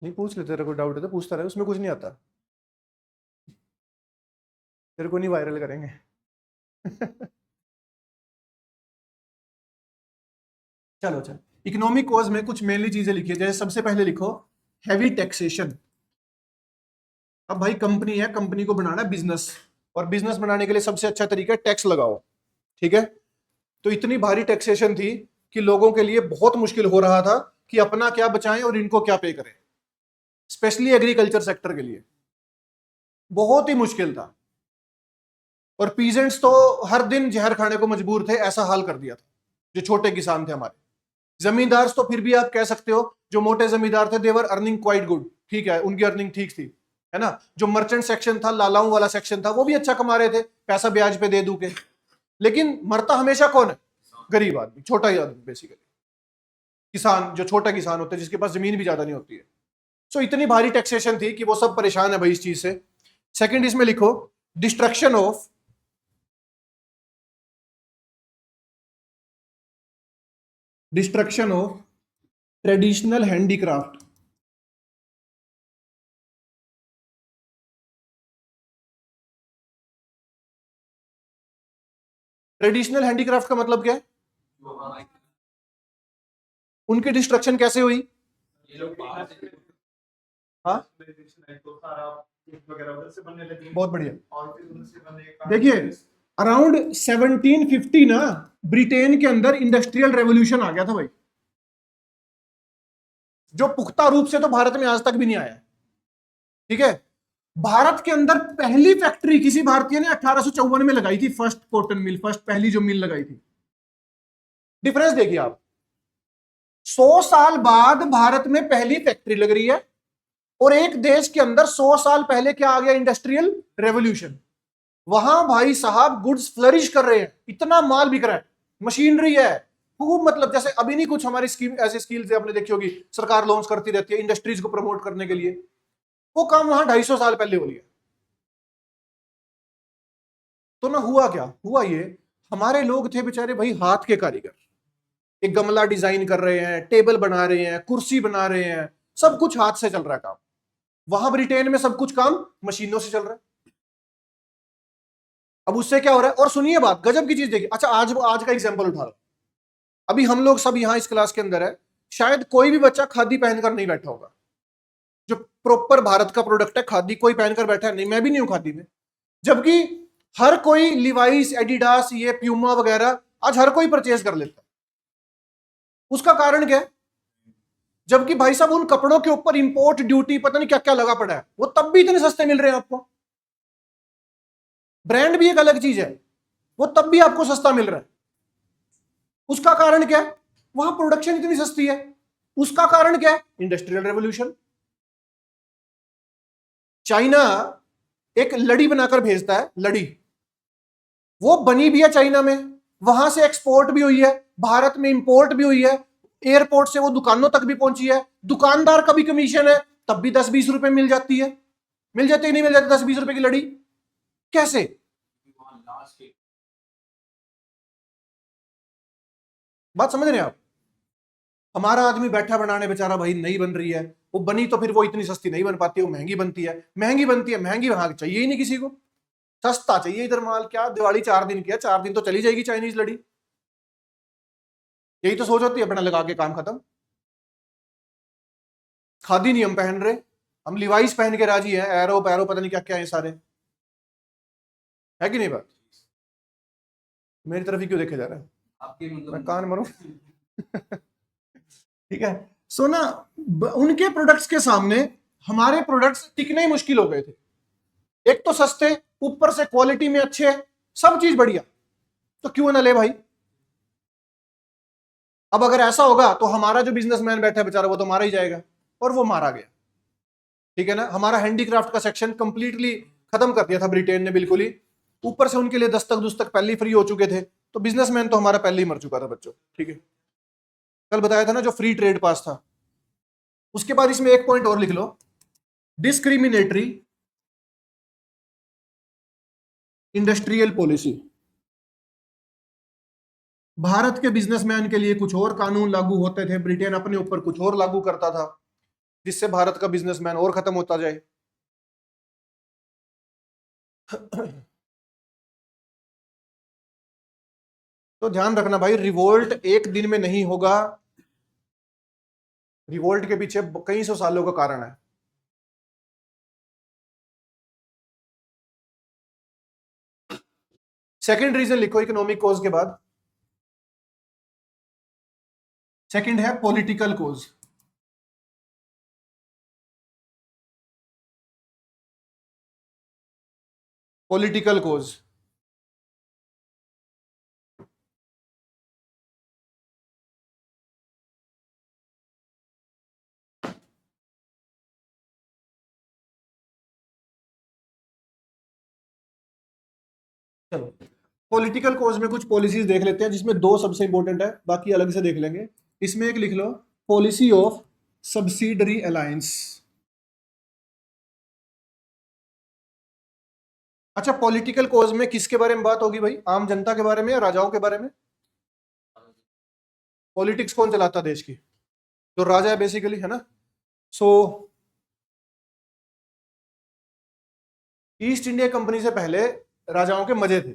नहीं, पूछ लेते, तेरा कोई डाउट है तो पूछता रहे, उसमें कुछ नहीं आता। तेरे को नहीं वायरल करेंगे। चलो चलो, इकोनॉमिक कॉज में कुछ मेनली चीजें लिखी है, जैसे सबसे पहले लिखो हैवी टैक्सेशन। अब भाई कंपनी है, कंपनी को बनाना है बिजनेस, और बिजनेस बनाने के लिए सबसे अच्छा तरीका है टैक्स लगाओ, ठीक है। तो इतनी भारी टैक्सेशन थी कि लोगों के लिए बहुत मुश्किल हो रहा था कि अपना क्या बचाएं और इनको क्या पे करें, स्पेशली एग्रीकल्चर सेक्टर के लिए बहुत ही मुश्किल था। और पीजेंट्स तो हर दिन जहर खाने को मजबूर थे, ऐसा हाल कर दिया था जो छोटे किसान थे हमारे। जमींदार तो फिर भी आप कह सकते हो, जो मोटे जमींदार थे देवर अर्निंग क्वाइट गुड, ठीक है, उनकी अर्निंग ठीक थी, है ना। जो मर्चेंट सेक्शन था, लालाओं वाला सेक्शन था, वो भी अच्छा कमा रहे थे, पैसा ब्याज पे दे दू के। लेकिन मरता हमेशा कौन है? गरीब आदमी, छोटा ही आदमी, बेसिकली किसान, जो छोटा किसान होता है, जिसके पास जमीन भी ज्यादा नहीं होती है। सो इतनी भारी टैक्सेशन थी कि वो सब परेशान है भाई इस चीज से। सेकंड इसमें लिखो destruction of traditional handicraft. Traditional handicraft का मतलब क्या है? उनकी डिस्ट्रक्शन कैसे हुई? हाँ, बहुत बढ़िया। देखिए अराउंड 1750 ना, ब्रिटेन के अंदर इंडस्ट्रियल रेवोल्यूशन आ गया था भाई, जो पुख्ता रूप से तो भारत में आज तक भी नहीं आया, ठीक है। भारत के अंदर पहली फैक्ट्री किसी भारतीय ने 1854 में लगाई थी, फर्स्ट कॉटन मिल, फर्स्ट पहली जो मिल लगाई थी। डिफरेंस देखिए आप, 100 साल बाद भारत में पहली फैक्ट्री लग रही है, और एक देश के अंदर 100 साल पहले क्या आ गया? Industrial revolution. वहां भाई साहब गुड्स फ्लरिश कर रहे हैं, इतना माल बिक रहा है, मशीनरी है खूब, मतलब जैसे अभी नहीं कुछ हमारी स्कीम, ऐसी स्कीम्स आपने देखी होगी, सरकार लॉन्च करती रहती है इंडस्ट्रीज को प्रमोट करने के लिए, वो काम वहां 250 साल पहले हो लिया। तो ना हुआ क्या हुआ, ये हमारे लोग थे बेचारे भाई हाथ के कारीगर, एक गमला डिजाइन कर रहे हैं, टेबल बना रहे हैं, कुर्सी बना रहे हैं, सब कुछ हाथ से चल रहा है काम। वहां ब्रिटेन में सब कुछ काम मशीनों से चल रहा है। अब उससे क्या हो रहा है? और सुनिए बात, गजब की चीज देखिए। अच्छा, आज आज का एग्जांपल उठा लो, अभी हम लोग सब यहां इस क्लास के अंदर है, शायद कोई भी बच्चा खादी पहनकर नहीं बैठा होगा, जो प्रॉपर भारत का प्रोडक्ट है खादी, कोई पहनकर बैठा है नहीं, मैं भी नहीं हूं खादी में। जबकि हर कोई लिवाइस, एडिडास, ये प्यूमा वगैरह आज हर कोई परचेज कर लेता है। उसका कारण क्या है? जबकि भाई साहब उन कपड़ों के ऊपर इंपोर्ट ड्यूटी पता नहीं क्या क्या लगा पड़ा है, वो तब भी इतने सस्ते मिल रहे हैं आपको। ब्रांड भी एक अलग चीज है, वो तब भी आपको सस्ता मिल रहा है। उसका कारण क्या है? वहां प्रोडक्शन इतनी सस्ती है। उसका कारण क्या है? Industrial revolution. चाइना एक लड़ी बनाकर भेजता है, लड़ी, वो बनी भी है चाइना में, वहां से एक्सपोर्ट भी हुई है, भारत में इंपोर्ट भी हुई है, एयरपोर्ट से वो दुकानों तक भी पहुंची है, दुकानदार का भी कमीशन है, तब भी 10-20 रुपए मिल जाती है। मिल जाती है नहीं मिल जाती 10-20 रुपए की लड़ी? कैसे? बात समझ रहे हैं आप? हमारा आदमी बैठा बनाने बेचारा भाई, नहीं बन रही है वो, बनी तो फिर वो इतनी सस्ती नहीं बन पाती, वो महंगी बनती है, महंगी बनती है, महंगी वहां चाहिए ही नहीं किसी को, सस्ता चाहिए इधर माल। क्या दिवाली 4 दिन की है, 4 दिन तो चली जाएगी चाइनीज लड़ी, यही तो सोच होती है, अपना लगा के काम खत्म। खादी नहीं हम पहन रहे, हम लिवाइस पहन के राजी है, एरो पैरो पता नहीं क्या क्या है सारे, है कि नहीं बात? मेरी तरफ ही क्यों देखे जा रहा है? आपके मतलब मैं कान मरूं? ठीक है। सो ना, उनके प्रोडक्ट्स के सामने हमारे प्रोडक्ट्स टिकने ही मुश्किल हो गए थे। एक तो सस्ते, ऊपर से क्वालिटी में अच्छे, सब चीज बढ़िया, तो क्यों ना ले भाई। अब अगर ऐसा होगा तो हमारा जो बिजनेसमैन बैठा है बेचारा, वो तो मारा ही जाएगा, और वो मारा गया, ठीक है ना। हमारा हैंडीक्राफ्ट का सेक्शन कंप्लीटली खत्म कर दिया था ब्रिटेन ने, बिल्कुल ही। ऊपर से उनके लिए दस्तक दुस्तक पहले ही फ्री हो चुके थे, तो बिजनेसमैन तो हमारा पहले ही मर चुका था बच्चों, ठीक है। कल बताया था ना जो फ्री ट्रेड पास था। उसके बाद इसमें एक पॉइंट और लिख लो, डिस्क्रिमिनेटरी इंडस्ट्रियल पॉलिसी। भारत के बिजनेसमैन के लिए कुछ और कानून लागू होते थे, ब्रिटेन अपने ऊपर कुछ और लागू करता था, जिससे भारत का बिजनेसमैन और खत्म होता जाए। तो ध्यान रखना भाई, रिवोल्ट एक दिन में नहीं होगा, रिवोल्ट के पीछे कई सौ सालों का कारण है। सेकंड रीजन लिखो इकोनॉमिक कोज के बाद, सेकंड है पॉलिटिकल कोज। पॉलिटिकल कोज, चलो पॉलिटिकल कोज में कुछ पॉलिसीज देख लेते हैं, जिसमें दो सबसे इंपॉर्टेंट है, बाकी अलग से देख लेंगे। इसमें एक लिख लो, पॉलिसी ऑफ सब्सिडरी अलायंस। अच्छा, पॉलिटिकल कोज में किसके बारे में बात होगी भाई? आम जनता के बारे में या राजाओं के बारे में? पॉलिटिक्स कौन चलाता देश की? तो राजा है बेसिकली, है ना। सो ईस्ट इंडिया कंपनी से पहले राजाओं के मजे थे,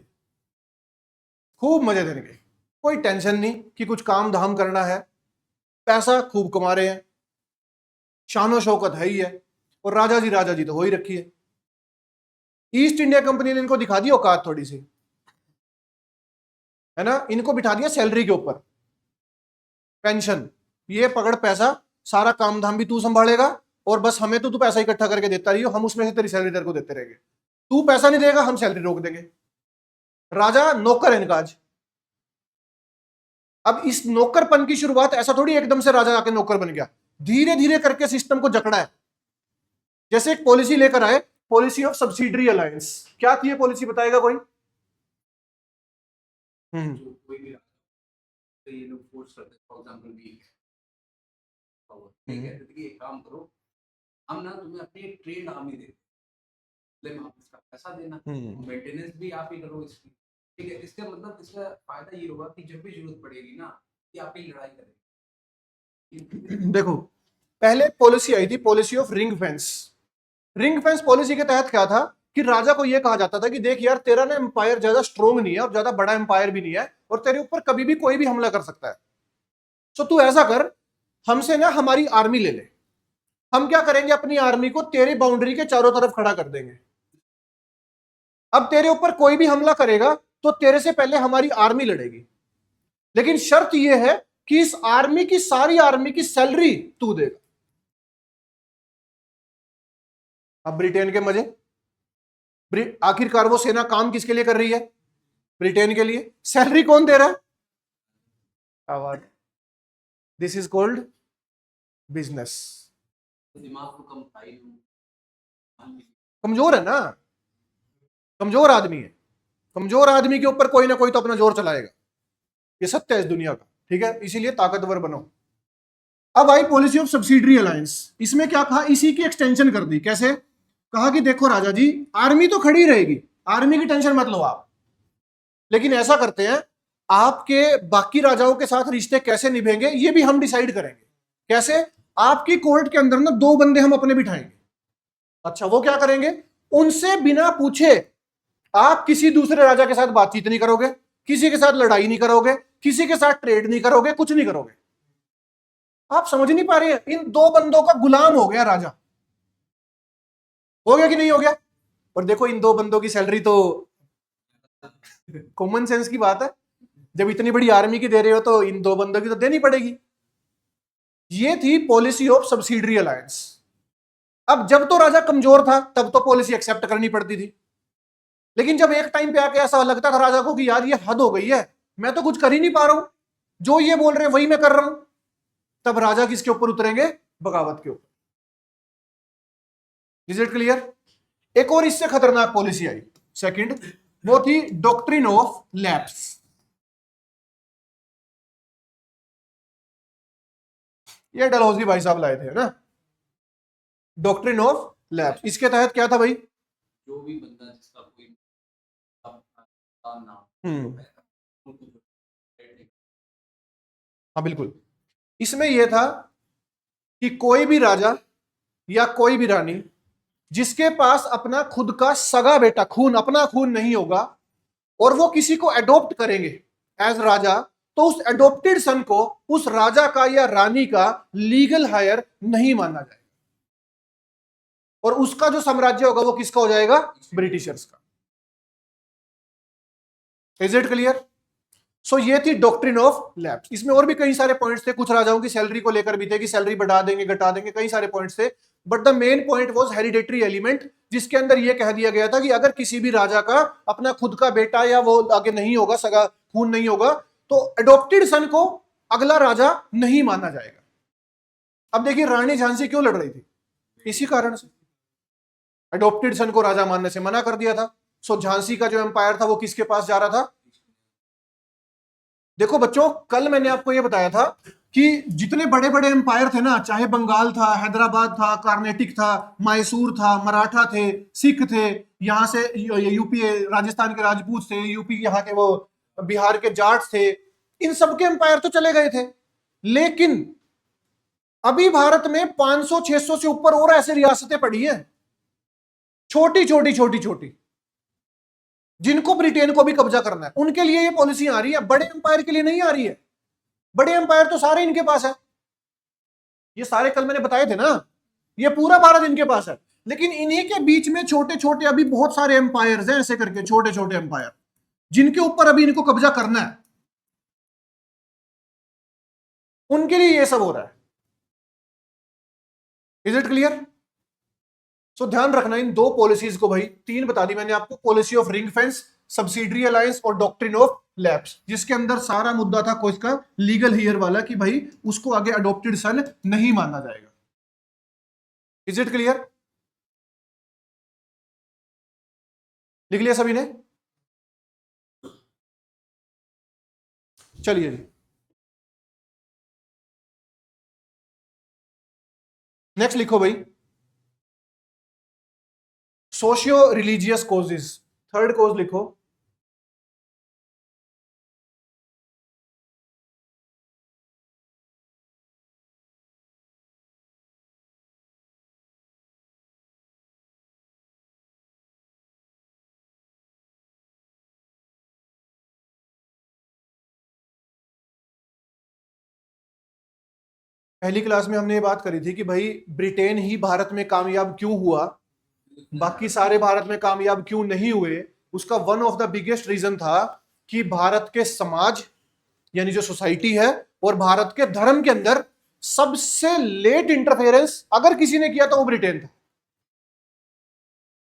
खूब मजे थे इनके, कोई टेंशन नहीं कि कुछ काम धाम करना है, पैसा खूब कमा रहे हैं, शानो शौकत है ही है, और राजा जी तो हो ही रखी है। ईस्ट इंडिया कंपनी ने इनको दिखा दी औकात थोड़ी सी, है ना, इनको बिठा दिया सैलरी के ऊपर, पेंशन, ये पकड़ पैसा, सारा काम धाम भी तू संभालेगा, और बस हमें तो तू पैसा इकट्ठा करके देता रही हो, हम उसमें से तेरी सैलरी तेरे को देते रहेंगे, तू पैसा नहीं देगा हम सैलरी रोक देंगे। राजा नौकर है इनका आज। अब इस नौकरपन की शुरुआत ऐसा थोड़ी एकदम से राजा आके नौकर बन गया, धीरे धीरे करके सिस्टम को जकड़ा है। जैसे एक पॉलिसी लेकर आए, पॉलिसी ऑफ सब्सिडरी अलायंस। क्या थी ये पॉलिसी, बताएगा कोई? कोई भी तो ये लोग फोर्स करते, फॉर एग्जांपल भी कहते थे कि एक काम करो, हम ना तुम्हें अपनी ट्रेंड आर्मी देते हैं, आप इसका पैसा देना, मेंटेनेंस भी आप ही करो इसकी, ठीक है। इसका मतलब इसका फायदा ये होगा कि जब भी जरूरत पड़ेगी ना कि आप ही लड़ाई करेंगे। देखो, पहले पॉलिसी आई थी, policy of ring fence. Ring fence policy के तहत क्या था कि राजा को यह कहा जाता था कि देख यार, तेरा ना एम्पायर ज्यादा स्ट्रोंग नहीं है और ज्यादा बड़ा एम्पायर भी नहीं है, और तेरे ऊपर कभी भी कोई भी हमला कर सकता है, तो तू ऐसा कर, हमसे ना हमारी आर्मी ले ले, हम क्या करेंगे, अपनी आर्मी को तेरी बाउंड्री के चारों तरफ खड़ा कर देंगे। अब तेरे ऊपर कोई भी हमला करेगा तो तेरे से पहले हमारी आर्मी लड़ेगी, लेकिन शर्त यह है कि इस आर्मी की, सारी आर्मी की सैलरी तू देगा। अब ब्रिटेन के मजे, आखिरकार वो सेना काम किसके लिए कर रही है? ब्रिटेन के लिए। सैलरी कौन दे रहा है? This is called business. दिमाग को कमजोर है ना, कमजोर आदमी है, कमजोर आदमी के ऊपर कोई ना कोई तो अपना जोर चलाएगा, ये सत्य है इस दुनिया का, ठीक है, इसीलिए ताकतवर बनो। अब आई पॉलिसी ऑफ सब्सिडरी अलायंस। इसमें क्या कहा, इसी की एक्सटेंशन कर दी। कैसे? कहा कि देखो राजा जी, आर्मी तो खड़ी रहेगी, आर्मी की टेंशन मत लो आप, लेकिन ऐसा करते हैं, आपके बाकी राजाओं के साथ रिश्ते कैसे निभेंगे ये भी हम डिसाइड करेंगे। कैसे? आपकी कोर्ट के अंदर ना दो बंदे हम अपने बिठाएंगे। अच्छा, वो क्या करेंगे? उनसे बिना पूछे आप किसी दूसरे राजा के साथ बातचीत नहीं करोगे, किसी के साथ लड़ाई नहीं करोगे, किसी के साथ ट्रेड नहीं करोगे, कुछ नहीं करोगे। आप समझ नहीं पा रहे हैं, इन दो बंदों का गुलाम हो गया राजा। हो गया कि नहीं हो गया? और देखो, इन दो बंदों की सैलरी तो कॉमन सेंस की बात है, जब इतनी बड़ी आर्मी की दे रहे हो तो इन दो बंदों की तो देनी पड़ेगी। ये थी पॉलिसी ऑफ सब्सिडरी अलायंस। अब जब तो राजा कमजोर था तब तो पॉलिसी एक्सेप्ट करनी पड़ती थी, लेकिन जब एक टाइम पे आके ऐसा लगता था राजा को कि यार ये हद हो गई है, मैं तो कुछ कर ही नहीं पा रहा हूं, जो ये बोल रहे हैं वही मैं कर रहा हूं, तब राजा किसके ऊपर उतरेंगे? बगावत के ऊपर। Is it clear? एक और इससे खतरनाक पॉलिसी आई, सेकंड, वो थी डॉक्ट्रिन ऑफ लैप्स। ये डलहौजी भाई साहब लाए थे, है ना, डॉक्ट्रिन ऑफ लैप्स। इसके तहत क्या था भाई? जो भी बंदा जिसका कोई ना, हाँ बिल्कुल, इसमें यह था कि कोई भी राजा या कोई भी रानी जिसके पास अपना खुद का सगा बेटा, खून, अपना खून नहीं होगा, और वो किसी को एडॉप्ट करेंगे, एज राजा, तो उस एडॉप्टेड सन को उस राजा का या रानी का लीगल हायर नहीं माना जाएगा, और उसका जो साम्राज्य होगा वो किसका हो जाएगा? ब्रिटिशर्स का। Is it clear? सो ये थी डॉक्ट्रिन ऑफ लैप्स। इसमें और भी कई सारे पॉइंट्स थे, कुछ राजाओं की सैलरी को लेकर भी थे कि सैलरी बढ़ा देंगे घटा देंगे, कई सारे पॉइंट्स थे, but the main point was hereditary element, जिसके अंदर यह कह दिया गया था कि अगर किसी भी राजा का अपना खुद का बेटा या वो आगे नहीं होगा, सगा खून नहीं होगा, तो एडॉप्टेड सन को अगला राजा नहीं माना जाएगा। अब देखिए रानी झांसी क्यों लड़ रही थी? इसी कारण से एडॉप्टेड सन को राजा मानने से मना कर दिया था। सो झांसी का जो एम्पायर था वो किसके पास जा रहा था? देखो बच्चों, कल मैंने आपको यह बताया था कि जितने बड़े बड़े एम्पायर थे ना, चाहे बंगाल था, हैदराबाद था, कार्नेटिक था, मैसूर था, मराठा थे, सिख थे, यहां से यूपी राजस्थान के राजपूत थे, यूपी यहाँ के वो बिहार के जाट थे, इन सबके एम्पायर तो चले गए थे, लेकिन अभी भारत में 500-600 से ऊपर और ऐसे रियासतें पड़ी हैं, छोटी छोटी छोटी छोटी, जिनको ब्रिटेन को भी कब्जा करना है। उनके लिए ये पॉलिसी आ रही है, बड़े एम्पायर के लिए नहीं आ रही है। बड़े एम्पायर तो सारे इनके पास है, ये सारे कल मैंने बताए थे ना, ये पूरा भारत इनके पास है, लेकिन इन्हीं के बीच में छोटे छोटे अभी बहुत सारे एम्पायर्स हैं, ऐसे करके छोटे छोटे एम्पायर, जिनके ऊपर अभी इनको कब्जा करना है, उनके लिए ये सब हो रहा है। Is it clear? सो ध्यान रखना इन दो पॉलिसीज को भाई, तीन बता दी मैंने आपको, policy of ring fence, subsidiary alliance और डॉक्ट्रिन ऑफ लैप्स, जिसके अंदर सारा मुद्दा था कोई इसका लीगल हियर वाला कि भाई उसको आगे अडॉप्टेड सन नहीं माना जाएगा। Is it clear? लिख लिया सभी ने? चलिए जी, नेक्स्ट लिखो भाई, socio religious causes, third cause लिखो। पहली क्लास में हमने ये बात करी थी कि भाई ब्रिटेन ही भारत में कामयाब क्यों हुआ, बाकी सारे भारत में कामयाब क्यों नहीं हुए। उसका one of the biggest reason था कि भारत के समाज यानी जो सोसाइटी है और भारत के धर्म के अंदर सबसे लेट इंटरफेरेंस अगर किसी ने किया तो वो ब्रिटेन था।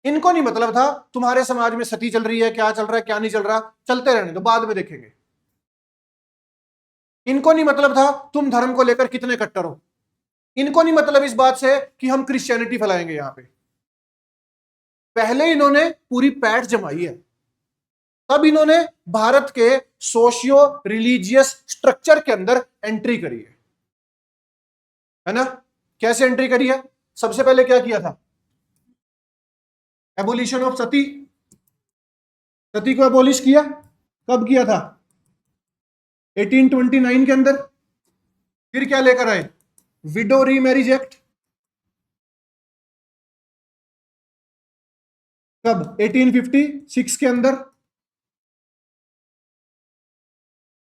इनको नहीं मतलब था तुम्हारे समाज में सती चल रही है, क्या चल रहा है क्या नहीं चल रहा, चलते रहने दो, बाद में देखेंगे। इनको नहीं मतलब था तुम धर्म को लेकर कितने कट्टर हो, इनको नहीं मतलब इस बात से कि हम क्रिश्चियनिटी फैलाएंगे यहां पे। पहले इन्होंने पूरी पैठ जमाई है, तब इन्होंने भारत के सोशियो रिलीजियस स्ट्रक्चर के अंदर एंट्री करी है ना। कैसे एंट्री करी है? सबसे पहले क्या किया था? एबोलिशन ऑफ सती, सती को एबोलिश किया। कब किया था? 1829 के अंदर। फिर क्या लेकर आए? Window remarriage act. कब? 1856 के अंदर।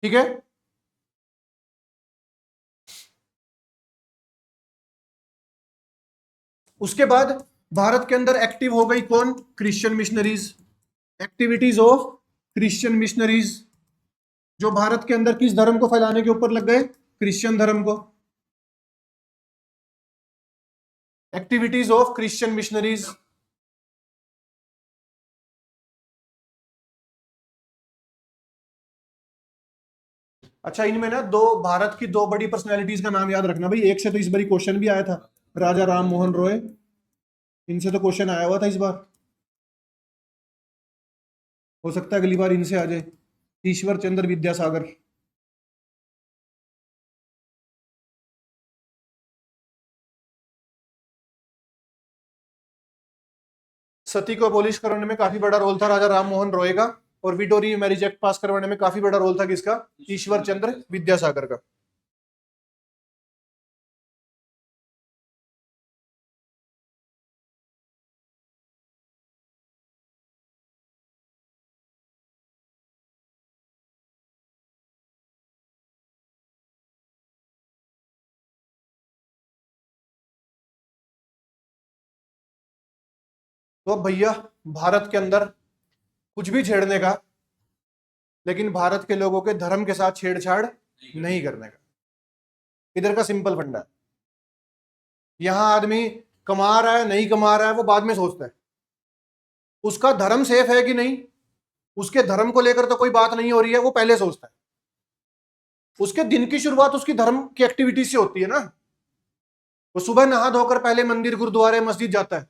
ठीक है। उसके बाद भारत के अंदर एक्टिव हो गई कौन? Christian missionaries. Activities of Christian missionaries, जो भारत के अंदर किस धर्म को फैलाने के ऊपर लग गए? क्रिश्चियन धर्म को। Activities of Christian missionaries. अच्छा, इनमें ना दो भारत की दो बड़ी पर्सनैलिटीज का नाम याद रखना भाई, एक से तो इस बार क्वेश्चन भी आया था, राजा राम मोहन रॉय, इनसे तो क्वेश्चन आया हुआ था इस बार, हो सकता है अगली बार इनसे आ जाए। ईश्वर चंद्र विद्यासागर। सती को अबोलिश करवाने में काफी बड़ा रोल था राजा राम मोहन रॉय का, और विडो रीमैरिज एक्ट पास करवाने में काफी बड़ा रोल था किसका? ईश्वर चंद्र विद्यासागर का। तो अब भैया भारत के अंदर कुछ भी छेड़ने का, लेकिन भारत के लोगों के धर्म के साथ छेड़छाड़ नहीं करने का। इधर का सिंपल फंडा है। यहां आदमी कमा रहा है नहीं कमा रहा है वो बाद में सोचता है, उसका धर्म सेफ है कि नहीं, उसके धर्म को लेकर तो कोई बात नहीं हो रही है, वो पहले सोचता है। उसके दिन की शुरुआत उसकी धर्म की एक्टिविटी से होती है ना। वो सुबह नहा धोकर पहले मंदिर गुरुद्वारे मस्जिद जाता है,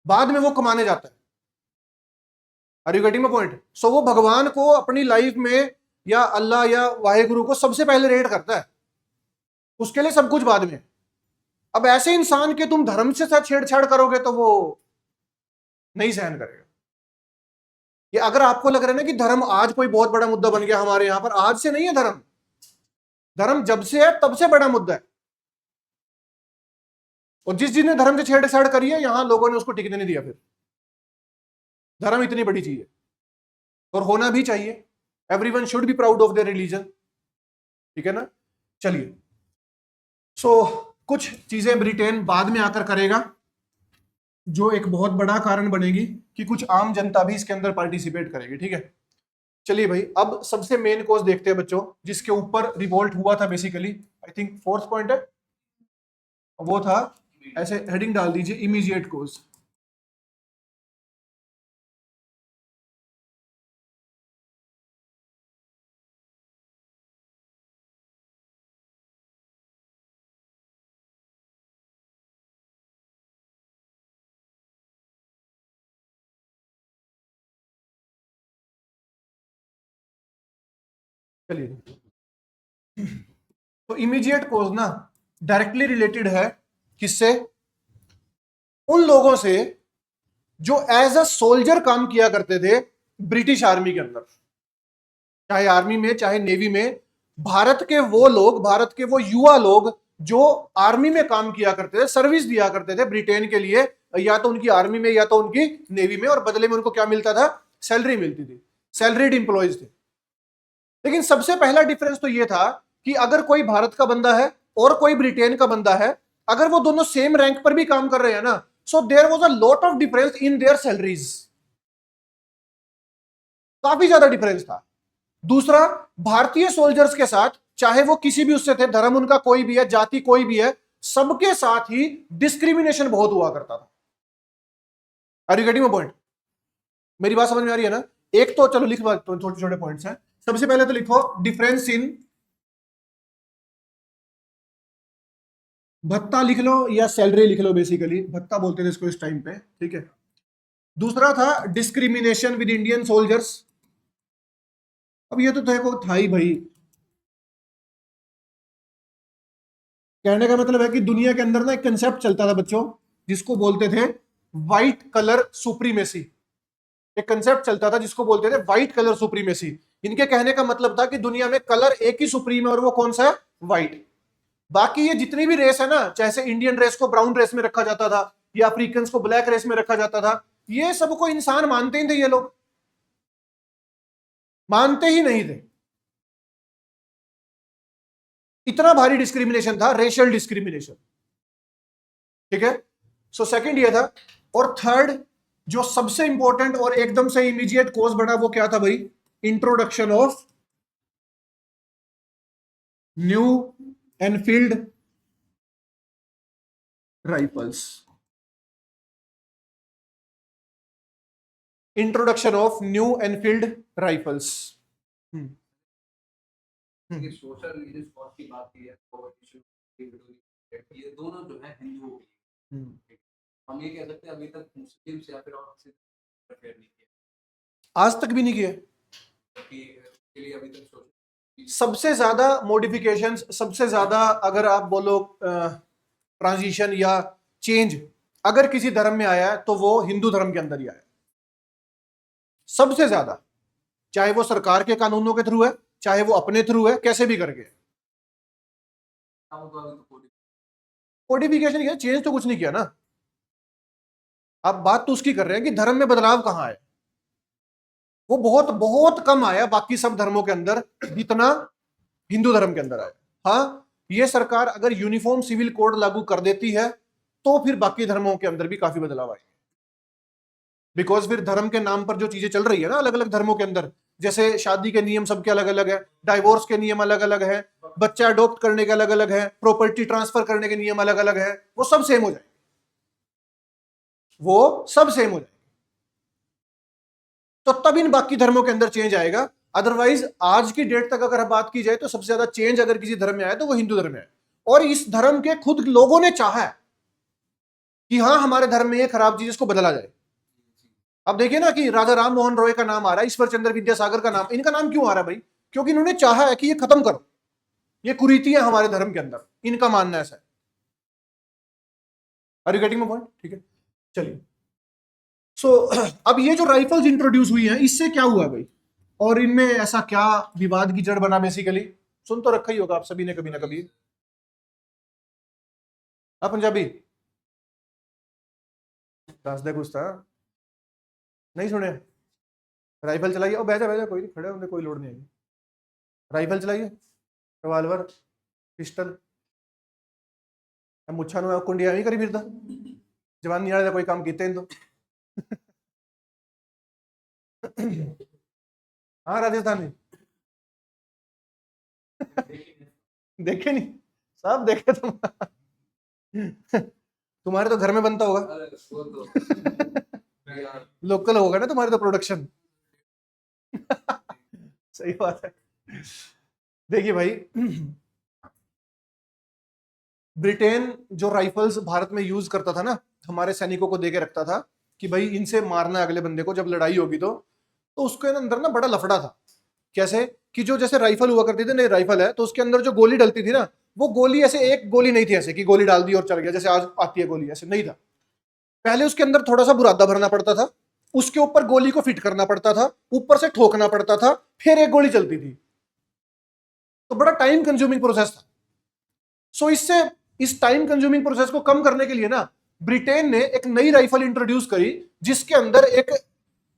बाद में वो कमाने जाता है। Are you getting my point? So वो भगवान को अपनी लाइफ में या अल्लाह या वाहेगुरु को सबसे पहले रेट करता है, उसके लिए सब कुछ बाद में। अब ऐसे इंसान के तुम धर्म से साथ छेड़छाड़ करोगे तो वो नहीं सहन करेगा। ये अगर आपको लग रहा है ना कि धर्म आज कोई बहुत बड़ा मुद्दा बन गया हमारे यहां पर, आज से नहीं है धर्म। धर्म जब से है तब से बड़ा मुद्दा है। और जिसने धर्म से छेड़छाड़ करी है यहां लोगों ने उसको टिकने नहीं दिया। फिर धर्म इतनी बड़ी चीज है और होना भी चाहिए। Everyone should be proud of their religion, ठीक है ना। चलिए, सो कुछ चीजें ब्रिटेन बाद में आकर करेगा जो एक बहुत बड़ा कारण बनेगी कि कुछ आम जनता भी इसके अंदर पार्टिसिपेट करेगी, ठीक है। चलिए भाई, अब सबसे मेन कोज देखते हैं बच्चों, जिसके ऊपर रिवोल्ट हुआ था basically. I think 4th point है, वो था, ऐसे हेडिंग डाल दीजिए, इमीडिएट कोज। चलिए, तो इमीडिएट कोज ना डायरेक्टली रिलेटेड है किससे? उन लोगों से जो एज अ सोल्जर काम किया करते थे ब्रिटिश आर्मी के अंदर, चाहे आर्मी में चाहे नेवी में। भारत के वो लोग, भारत के वो युवा लोग जो आर्मी में काम किया करते थे, सर्विस दिया करते थे ब्रिटेन के लिए, या तो उनकी आर्मी में या तो उनकी नेवी में, और बदले में उनको क्या मिलता था? सैलरी मिलती थी, सैलरीड इंप्लॉयज थे। लेकिन सबसे पहला डिफरेंस तो ये था कि अगर कोई भारत का बंदा है और कोई ब्रिटेन का बंदा है, अगर वो दोनों सेम रैंक पर भी काम कर रहे हैं ना, so there was a lot of difference in their salaries. काफी ज्यादा डिफरेंस था। दूसरा, भारतीय सोल्जर्स के साथ, चाहे वो किसी भी उससे थे, धर्म उनका कोई भी है, जाति कोई भी है, सबके साथ ही डिस्क्रिमिनेशन बहुत हुआ करता था। Are you getting my point? मेरी बात समझ में आ रही है ना? एक तो चलो लिख, छोटे छोटे पॉइंट्स हैं। सबसे पहले तो लिखो डिफरेंस इन भत्ता, लिख लो या सैलरी लिख लो, बेसिकली भत्ता बोलते थे इसको इस टाइम पे, ठीक है। दूसरा था डिस्क्रिमिनेशन विद इंडियन सोल्जर्स। अब ये तो देखो था ही भाई, कहने का मतलब है कि दुनिया के अंदर ना एक कंसेप्ट चलता था बच्चों, जिसको बोलते थे व्हाइट कलर सुप्रीमेसी। एक कंसेप्ट चलता था जिसको बोलते थे व्हाइट कलर सुप्रीमेसी। इनके कहने का मतलब था कि दुनिया में कलर एक ही सुप्रीम है और वो कौन सा है? व्हाइट। बाकी ये जितनी भी रेस है ना, जैसे इंडियन रेस को ब्राउन रेस में रखा जाता था या अफ्रीकन को ब्लैक रेस में रखा जाता था, ये सबको इंसान मानते ही थे, ये लोग मानते ही नहीं थे। इतना भारी डिस्क्रिमिनेशन था, रेशियल डिस्क्रिमिनेशन, ठीक है। सो सेकंड ये था। और थर्ड, जो सबसे इंपॉर्टेंट और एकदम से इमीडिएट कोज बना, वो क्या था भाई? Introduction of new Enfield rifles. Introduction of new Enfield rifles. ये सोशल रिलीजियस कॉज की बात की है, तो ये दोनों जो है हिंदुओं की, हम ये कह सकते हैं अभी तक मुस्लिम या फिर और से प्रेफर नहीं किया, आज तक भी नहीं किया कि के लिए अभी तक सोशल सबसे ज्यादा मॉडिफिकेशंस, सबसे ज्यादा अगर आप बोलो ट्रांजिशन या चेंज अगर किसी धर्म में आया है तो वो हिंदू धर्म के अंदर ही आया है सबसे ज्यादा, चाहे वो सरकार के कानूनों के थ्रू है, चाहे वो अपने थ्रू है, कैसे भी करके। कोडिफिकेशन किया, चेंज तो कुछ नहीं किया ना। आप बात तो उसकी कर रहे हैं कि धर्म में बदलाव कहां है। वो बहुत बहुत कम आया बाकी सब धर्मों के अंदर जितना हिंदू धर्म के अंदर आया। हाँ, ये सरकार अगर यूनिफॉर्म सिविल कोड लागू कर देती है तो फिर बाकी धर्मों के अंदर भी काफी बदलाव आएगा। बिकॉज फिर धर्म के नाम पर जो चीजें चल रही है ना अलग अलग धर्मों के अंदर, जैसे शादी के नियम सबके अलग अलग है, डाइवोर्स के नियम अलग अलग है, बच्चा अडॉप्ट करने के अलग अलग है, प्रॉपर्टी ट्रांसफर करने के नियम अलग अलग है, वो सब सेम हो जाए, वो सब सेम हो जाए, तो तब इन बाकी धर्मों के अंदर चेंज आएगा। अदरवाइज आज की डेट तक अगर बात की जाए तो सबसे ज्यादा चेंज अगर किसी धर्म में आया तो वो हिंदू धर्म में है, और इस धर्म के खुद लोगों ने चाहा है कि हाँ हमारे धर्म में ये खराब चीज इसको बदला जाए। अब देखिए ना कि राजा राम मोहन रॉय का नाम आ रहा है, ईश्वर चंद्र विद्यासागर का नाम, इनका नाम क्यों आ रहा है भाई? क्योंकि इन्होंने चाहा है कि ये खत्म करो, ये कुरीतियां हमारे धर्म के अंदर, इनका मानना ऐसा है। Are you getting my point? ठीक है, चलिए। सो अब ये जो राइफल्स इंट्रोड्यूस हुई हैं इससे क्या हुआ भाई, और इनमें ऐसा क्या विवाद की जड़ बना? बेसिकली सुन तो रखा ही होगा आप सभी ने कभी ना कभी। पंजाबी दस दे कुछ था, नहीं सुने? राइफल चलाइए, और बैठा बैठा कोई नहीं, खड़े होंगे, कोई लोड नहीं है। राइफल चलाइए, रिवाल्वर, पिस्टल, मुच्छा नु कुंडिया नहीं करी फिरदा, जवान नहीं आया कोई काम कीते इन तो हाँ राजस्थान में देखे नहीं, सब देखे तुम तुम्हारे तो घर में बनता होगा लोकल होगा ना तुम्हारे तो प्रोडक्शन सही बात है। देखिए भाई, ब्रिटेन जो राइफल्स भारत में यूज करता था ना, हमारे सैनिकों को देके रखता था कि भाई इनसे मारना है अगले बंदे को, जब लड़ाई होगी तो उसके अंदर ना बड़ा लफड़ा था। कैसे कि जो जैसे राइफल हुआ करती थी, नहीं राइफल है तो उसके अंदर जो गोली डलती थी ना, वो गोली ऐसे एक गोली नहीं थी ऐसे कि गोली डाल दी और चल गया, जैसे आज आती है गोली, ऐसे नहीं था। पहले उसके अंदर थोड़ा सा बुरादा भरना पड़ता था, उसके ऊपर गोली को फिट करना पड़ता था, ऊपर से ठोकना पड़ता था, फिर एक गोली चलती थी, तो बड़ा टाइम कंज्यूमिंग प्रोसेस था। सो इससे इस टाइम कंज्यूमिंग प्रोसेस को कम करने के लिए ना ब्रिटेन ने एक नई राइफल इंट्रोड्यूस करी, जिसके अंदर एक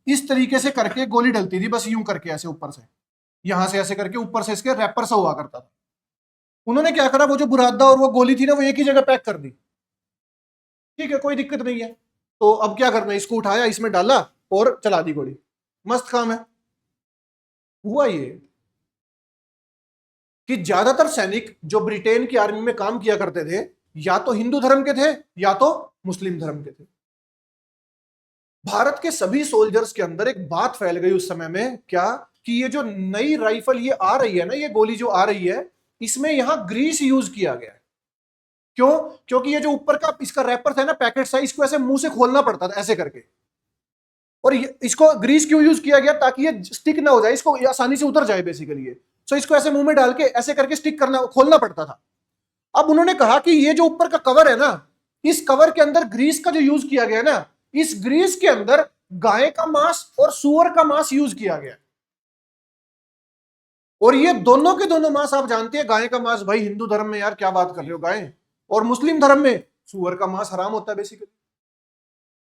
इस तरीके से करके गोली डलती थी, बस यूं करके ऐसे ऊपर से, यहां से ऐसे करके ऊपर से इसके रैपर सा हुआ करता था। उन्होंने क्या करा, वो जो बुरादा और वो गोली थी ना, वो एक ही जगह पैक कर दी। ठीक है, कोई दिक्कत नहीं है, तो अब क्या करना है, इसको उठाया, इसमें डाला और चला दी गोली, मस्त काम है। हुआ ये कि ज्यादातर सैनिक जो ब्रिटेन की आर्मी में काम किया करते थे, या तो हिंदू धर्म के थे या तो मुस्लिम धर्म के थे। भारत के सभी सोल्जर्स के अंदर एक बात फैल गई उस समय में, क्या कि ये जो नई राइफल ये आ रही है ना, ये गोली जो आ रही है, इसमें यहां ग्रीस यूज किया गया है। क्यों? क्योंकि ये जो ऊपर का इसका रैपर था ना, पैकेट था, इसको ऐसे मुंह से खोलना पड़ता था ऐसे करके, और इसको ग्रीस क्यों यूज किया गया? ताकि ये स्टिक ना हो जाए, इसको आसानी से उतर जाए बेसिकली ये। सो इसको ऐसे मुंह में डाल के ऐसे करके स्टिक करना, खोलना पड़ता था। अब उन्होंने कहा कि ये जो ऊपर का कवर है ना, इस कवर के अंदर ग्रीस का जो यूज किया गया ना, इस ग्रीस के अंदर गाय का मांस और सुअर का मांस यूज किया गया, और ये दोनों के दोनों मांस आप जानते हैं, गाय का मांस भाई हिंदू धर्म में, यार क्या बात कर रहे हो, गाय, और मुस्लिम धर्म में सुअर का मांस हराम होता है बेसिकली।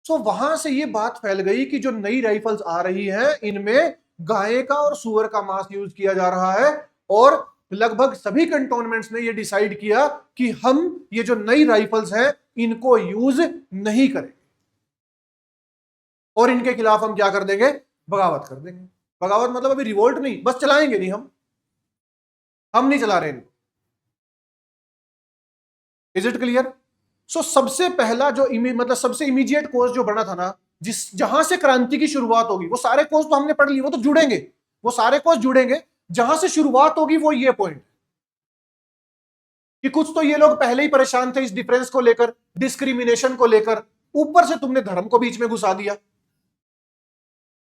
सो वहां से ये बात फैल गई कि जो नई राइफल्स आ रही हैं, इनमें गाय का और सुअर का मांस यूज किया जा रहा है, और लगभग सभी कंटोनमेंट्स ने ये डिसाइड किया कि हम ये जो नई राइफल्स हैं इनको यूज नहीं करें, और इनके खिलाफ हम क्या कर देंगे, बगावत कर देंगे। बगावत मतलब अभी रिवोल्ट नहीं, बस चलाएंगे नहीं, हम नहीं चला रहे इनको। Is it clear? सो सबसे पहला जो मतलब सबसे इमीडिएट कोर्स जो बना था ना, जहां से क्रांति की शुरुआत होगी, वो सारे कोर्स तो हमने पढ़ लिए, वो तो जुड़ेंगे, वो सारे कोर्स जुड़ेंगे, जहां से शुरुआत होगी वो ये पॉइंट कि कुछ तो ये लोग पहले ही परेशान थे इस डिफरेंस को लेकर, डिस्क्रिमिनेशन को लेकर, ऊपर से तुमने धर्म को बीच में घुसा दिया।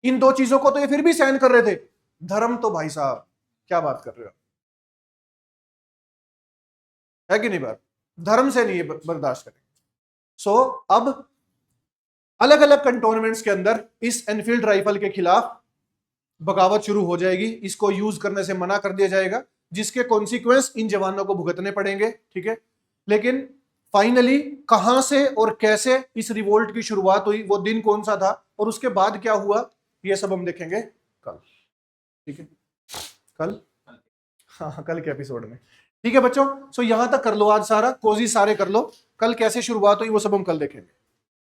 इन दो चीजों को तो ये फिर भी सहन कर रहे थे, धर्म तो भाई साहब क्या बात कर रहे हो, है कि नहीं बात? धर्म से नहीं बर्दाश्त करें। सो अब अलग अलग कंटोनमेंट्स के अंदर इस एनफील्ड राइफल के खिलाफ बगावत शुरू हो जाएगी, इसको यूज करने से मना कर दिया जाएगा, जिसके कॉन्सिक्वेंस इन जवानों को भुगतने पड़ेंगे। ठीक है, लेकिन फाइनली कहां से और कैसे इस रिवोल्ट की शुरुआत हुई, वो दिन कौन सा था, और उसके बाद क्या हुआ, ये सब हम देखेंगे कल। ठीक है, कल, हाँ कल के एपिसोड में। ठीक है बच्चों, सो यहां तक कर लो, आज सारा कोजी सारे कर लो, कल कैसे शुरुआत हुई वो सब हम कल देखेंगे।